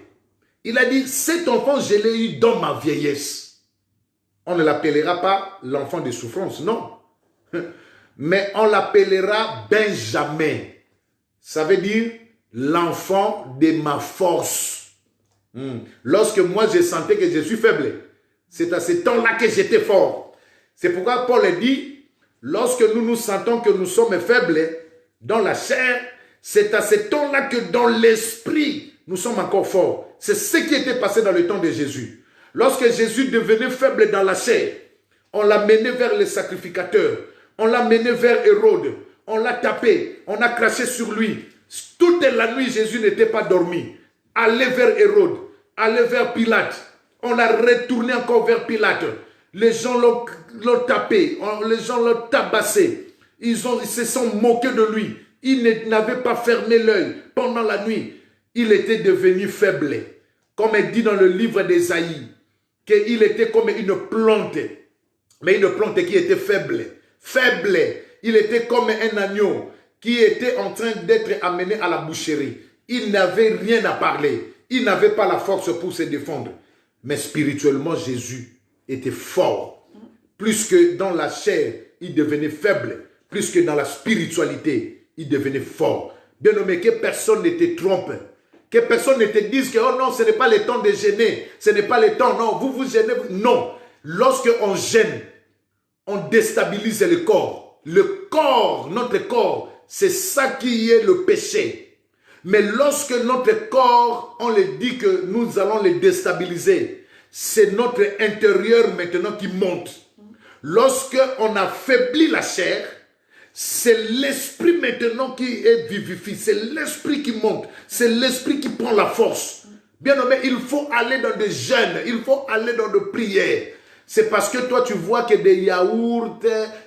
Il a dit, cet enfant, je l'ai eu dans ma vieillesse. On ne l'appellera pas l'enfant de souffrance, non. Mais on l'appellera Benjamin. Ça veut dire l'enfant de ma force. Lorsque moi je sentais que je suis faible, c'est à ce temps-là que j'étais fort. C'est pourquoi Paul dit, lorsque nous nous sentons que nous sommes faibles dans la chair, c'est à ce temps-là que dans l'esprit, nous sommes encore forts. C'est ce qui était passé dans le temps de Jésus. Lorsque Jésus devenait faible dans la chair, on l'a mené vers les sacrificateurs, on l'a mené vers Hérode, on l'a tapé, on a craché sur lui. Toute la nuit, Jésus n'était pas dormi. Allez vers Hérode, allez vers Pilate. On a retourné encore vers Pilate. Les gens l'ont tapé, les gens l'ont tabassé. Ils se sont moqués de lui. Il n'avait pas fermé l'œil pendant la nuit. Il était devenu faible. Comme il dit dans le livre d'Ésaïe, qu'il était comme une plante. Mais une plante qui était faible. Faible. Il était comme un agneau qui était en train d'être amené à la boucherie. Il n'avait rien à parler. Il n'avait pas la force pour se défendre. Mais spirituellement, Jésus était fort. Plus que dans la chair, il devenait faible. Plus que dans la spiritualité, il devenait fort. Bien-aimé, que personne ne te trompe. Que personne ne te dise que, oh non, ce n'est pas le temps de gêner. Ce n'est pas le temps, non, vous vous gênez. Non. Lorsque on gêne, on déstabilise le corps. Le corps, notre corps, c'est ça qui est le péché. Mais lorsque notre corps, on le dit que nous allons le déstabiliser, c'est notre intérieur maintenant qui monte. Lorsque on affaiblit la chair, c'est l'esprit maintenant qui est vivifié. C'est l'esprit qui monte. C'est l'esprit qui prend la force. Bien aimé, il faut aller dans des jeûnes. Il faut aller dans des prières. C'est parce que toi, tu vois que des yaourts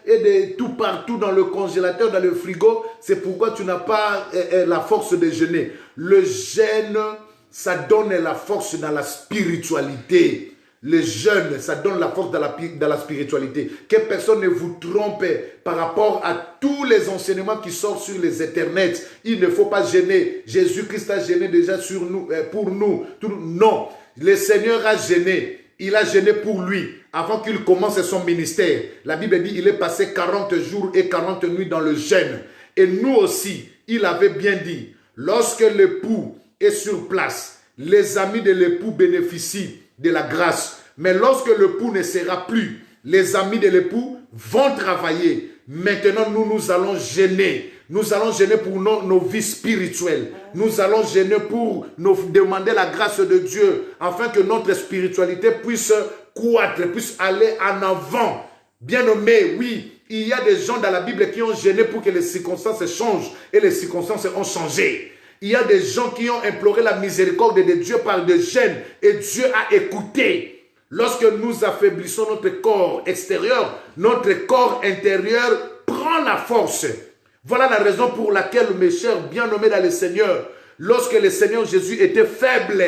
et de tout partout dans le congélateur, dans le frigo, c'est pourquoi tu n'as pas la force de jeûner. Le jeûne, ça donne la force dans la spiritualité. Le jeûne, ça donne la force dans la spiritualité. Que personne ne vous trompe par rapport à tous les enseignements qui sortent sur les internets. Il ne faut pas gêner. Jésus-Christ a gêné déjà sur nous, pour nous. Non, le Seigneur a gêné. Il a gêné pour lui avant qu'il commence son ministère. La Bible dit qu'il est passé 40 jours et 40 nuits dans le jeûne. Et nous aussi, il avait bien dit, lorsque l'époux est sur place, les amis de l'époux bénéficient de la grâce. Mais lorsque l'époux ne sera plus, les amis de l'époux vont travailler. Maintenant, nous allons gêner. Nous allons gêner pour nos vies spirituelles. Nous allons gêner pour nous demander la grâce de Dieu afin que notre spiritualité puisse croître, puisse aller en avant. Bien nommé, oui, il y a des gens dans la Bible qui ont gêné pour que les circonstances changent et les circonstances ont changé. Il y a des gens qui ont imploré la miséricorde de Dieu par des jeûnes et Dieu a écouté. Lorsque nous affaiblissons notre corps extérieur, notre corps intérieur prend la force. Voilà la raison pour laquelle, mes chers bien-aimés dans le Seigneur, lorsque le Seigneur Jésus était faible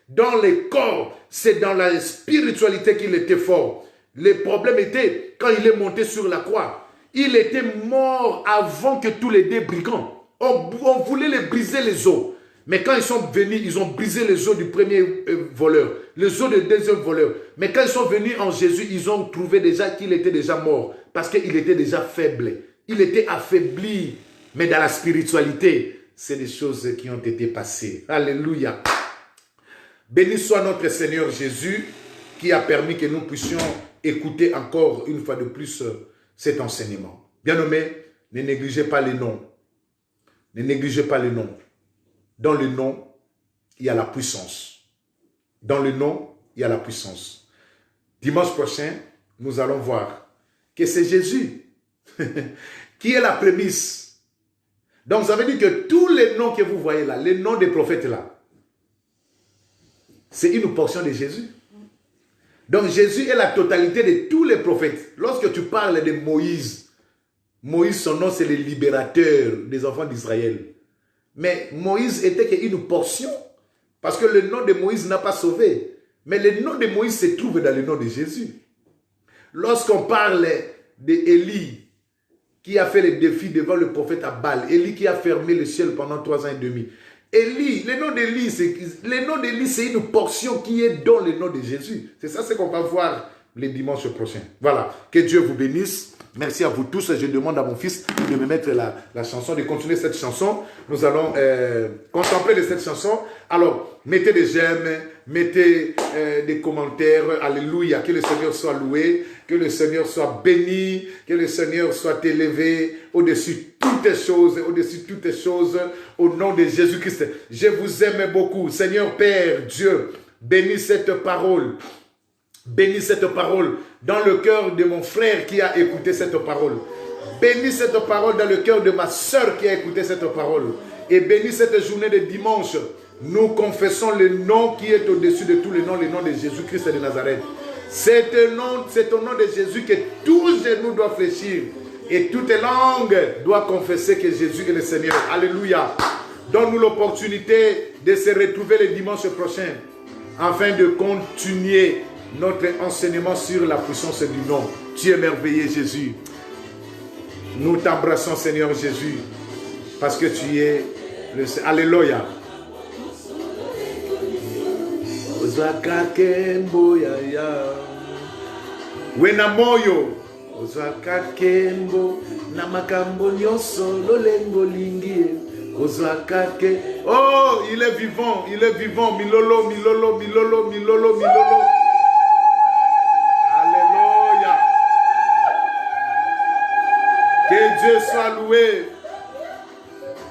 dans le corps, c'est dans la spiritualité qu'il était fort. Le problème était quand il est monté sur la croix. Il était mort avant que tous les deux brigands. On voulait les briser les os. Mais quand ils sont venus, ils ont brisé les os du premier voleur, les os du deuxième voleur. Mais quand ils sont venus en Jésus, ils ont trouvé déjà qu'il était déjà mort. Parce qu'il était déjà faible. Il était affaibli. Mais dans la spiritualité, c'est des choses qui ont été passées. Alléluia. Béni soit notre Seigneur Jésus qui a permis que nous puissions écouter encore une fois de plus cet enseignement. Bien-aimés, ne négligez pas les noms. Ne négligez pas les noms. Dans le nom, il y a la puissance. Dans le nom, il y a la puissance. Dimanche prochain, nous allons voir que c'est Jésus qui est la prémisse. Donc, ça veut dire que tous les noms que vous voyez là, les noms des prophètes là, c'est une portion de Jésus. Donc, Jésus est la totalité de tous les prophètes. Lorsque tu parles de Moïse, Moïse, son nom, c'est le libérateur des enfants d'Israël. Mais Moïse était qu'une portion. Parce que le nom de Moïse n'a pas sauvé. Mais le nom de Moïse se trouve dans le nom de Jésus. Lorsqu'on parle d'Élie, qui a fait le défi devant le prophète Abal, Élie qui a fermé le ciel pendant 3 ans et demi. Élie, le nom d'Élie, c'est une portion qui est dans le nom de Jésus. C'est ça ce qu'on va voir le dimanche prochain. Voilà. Que Dieu vous bénisse. Merci à vous tous. Je demande à mon fils de me mettre la chanson, de continuer cette chanson. Nous allons contempler de cette chanson. Alors, mettez des j'aime, mettez des commentaires. Alléluia. Que le Seigneur soit loué, que le Seigneur soit béni, que le Seigneur soit élevé au-dessus toutes choses, au nom de Jésus-Christ. Je vous aime beaucoup. Seigneur Père, Dieu, bénis cette parole. Bénis cette parole dans le cœur de mon frère qui a écouté cette parole. Bénis cette parole dans le cœur de ma soeur qui a écouté cette parole. Et bénis cette journée de dimanche. Nous confessons le nom qui est au-dessus de tous les noms, le nom de Jésus-Christ de Nazareth. C'est au nom de Jésus que tous genoux doivent fléchir Et toute langue doit confesser que Jésus est le Seigneur. Alléluia. Donne-nous l'opportunité de se retrouver le dimanche prochain afin de continuer notre enseignement sur la puissance du nom. Tu es merveilleux, Jésus. Nous t'embrassons, Seigneur Jésus, parce que tu es le... Alléluia. Wenamoyo ozwaka kembo na makambo nyonso lolengo lingie ozwaka ke. Oh, il est vivant, milolo, milolo, milolo, milolo, milolo. Alléluia. Que Dieu soit loué.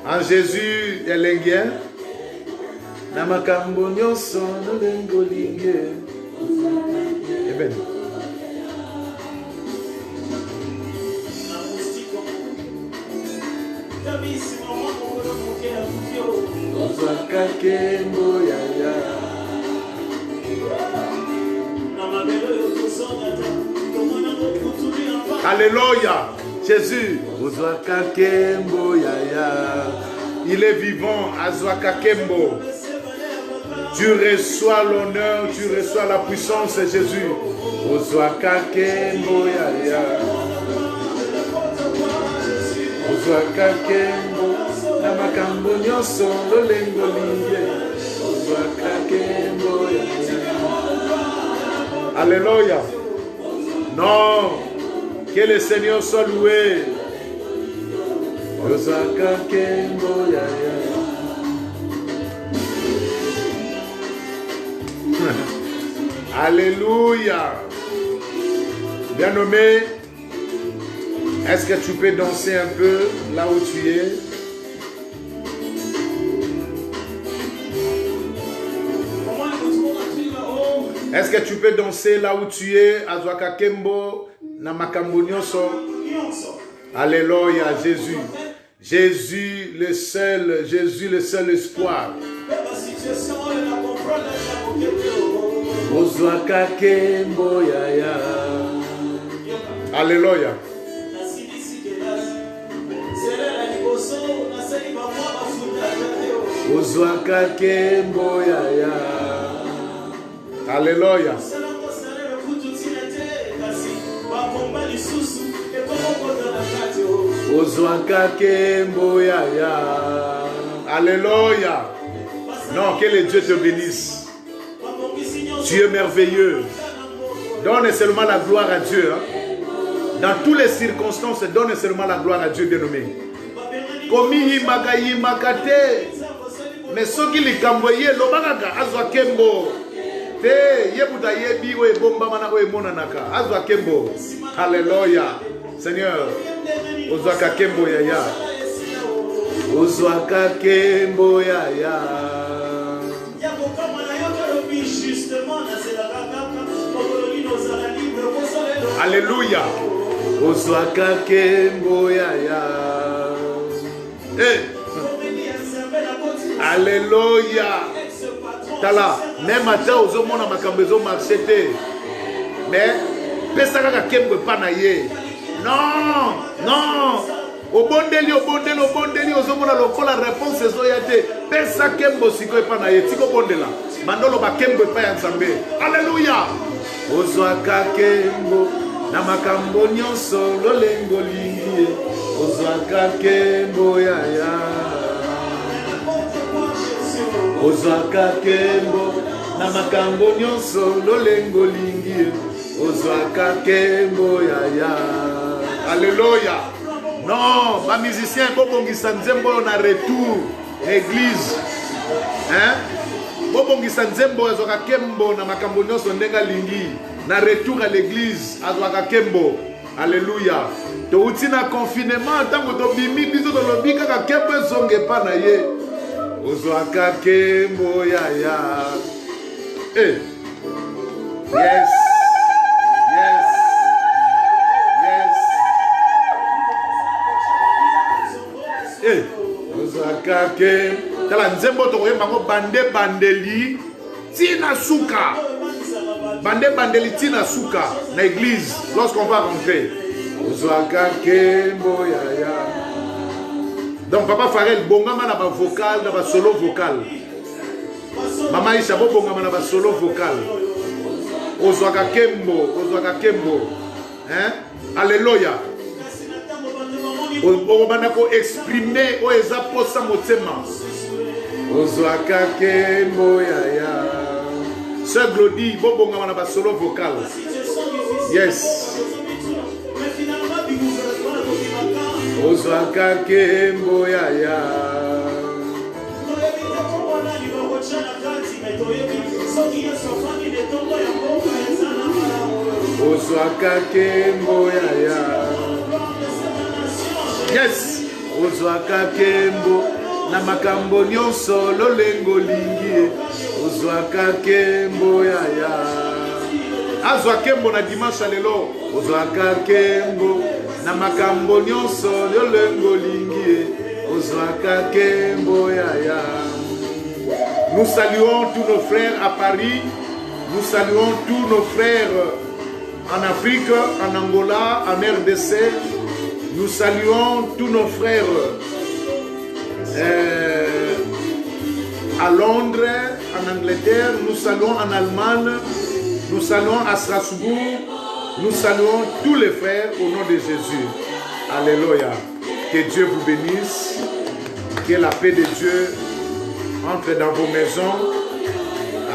En Jésus elengien na makambo nyonso lolengo lingie. Amen. Alléluia. Jésus. Il est vivant. Azwakakembo. Tu reçois l'honneur, tu reçois la puissance, Jésus. Ozwakakembo yaya. Ozwakakembo. Na makambo nyonso lolengo lingie ozwakakembo yaya. Alléluia. Non, que le Seigneur soit loué. Ozwakakembo yaya. Alléluia. Bien-aimé, est-ce que tu peux danser un peu là où tu es? Est-ce que tu peux danser là où tu es? Azwaka Kembo, na makambo nyonso. Alléluia, Jésus. Jésus le seul espoir. Ozwaka Kembo yaya. Alléluia. Ozwaka Kembo yaya. Alléluia. Ozwaka Kembo yaya. Alléluia. Non, que le Dieu te bénisse. Tu es merveilleux. Donne seulement la gloire à Dieu. Dans toutes les circonstances, donne seulement la gloire à Dieu, bien-aimé. Komi magayi makate. Mais ce qui les camboyé, l'obagaga, azwa kembo. Te yebuta yebi we bomba mana we monanaka. Azwa kembo. Alléluia. Seigneur, ozwaka kembo yaya. Ozwaka kembo yaya. Alléluia. Ozwaka kembo yaya. Hey. Alléluia. Tala, même matin aux hommes on a makambezo marché. Mais pesaka ka kembo pa na ye. Non, non. Obondeli aux hommes on a lokola réponse ezoyate. Pesa kembo siko pa na ye. Tiko bondela. Mandolo ba kembo pa ya Nzambe. Alléluia. Ozwaka kembo na makambo nyonso lolengo lingie. Ozwaka kembo yaya. Ozwaka kembo na makambo nyonso lolengo lingie. Ozwaka kembo yaya. Alléluia. Non, ma musicien bobongisa nzembo na retour église. Hein? Bobongisa nzembo azwaka kembo na makambo nyonso ndenga lingi. Na retour à l'église azwaka kembo. Alléluia. To utina confinement tango to bimi biso to lobi kaka kembo ezonge pa na ye. Ozwaka kembo yaya. Eh. Yes. Yes. Yes. Eh. Ozwaka kembo. Tala nzembo to koyemba ngo bande bandeli tina suka. Bande bandeli tina suka na église lorsqu'on va rentrer. Ozwaka Kembo Yaya. Donc Papa Farel, bongama na ba vocal, na ba solo vocal. Mama Isha, bongama na ba solo vocal. Ozwaka Kembo. Hein? Alléluia. Obana ko exprimer o eza posa motema. Ozwaka Kembo Yaya. Sœur Glody, bongama na ba solo vocal. Yes. Ozwaka Kembo Yaya. Ozwaka Kembo Yaya. Yes. Ozwaka Kembo na makambo nyonso lolengo lingi. Ozwaka Kembo Yaya. Azwa Kembo na dimanche lelo. Ozwaka Kembo na makambo nyonso lolengo lingi. Ozwaka Kembo Yaya. Nous saluons tous nos frères à Paris. Nous saluons tous nos frères en Afrique, en Angola, en RDC. Nous saluons tous nos frères à Londres, en Angleterre. Nous saluons en Allemagne. Nous saluons à Strasbourg. Nous saluons tous les frères au nom de Jésus. Alléluia. Que Dieu vous bénisse. Que la paix de Dieu entre dans vos maisons.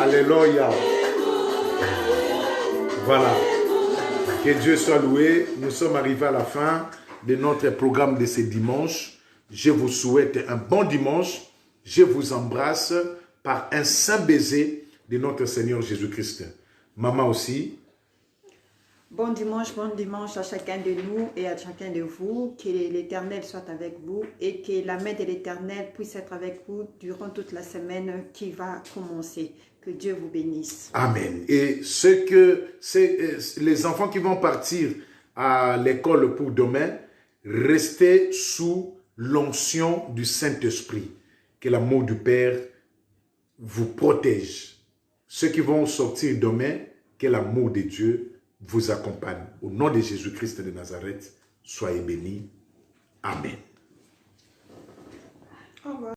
Alléluia. Voilà. Que Dieu soit loué. Nous sommes arrivés à la fin de notre programme de ce dimanche. Je vous souhaite un bon dimanche. Je vous embrasse par un saint baiser de notre Seigneur Jésus-Christ. Maman aussi. Bon dimanche à chacun de nous et à chacun de vous. Que l'Éternel soit avec vous et que la main de l'Éternel puisse être avec vous durant toute la semaine qui va commencer. Que Dieu vous bénisse. Amen. Et les enfants qui vont partir à l'école pour demain, restez sous l'onction du Saint-Esprit. Que l'amour du Père vous protège. Ceux qui vont sortir demain, que l'amour de Dieu vous accompagne. Au nom de Jésus-Christ de Nazareth, soyez bénis. Amen. Au revoir.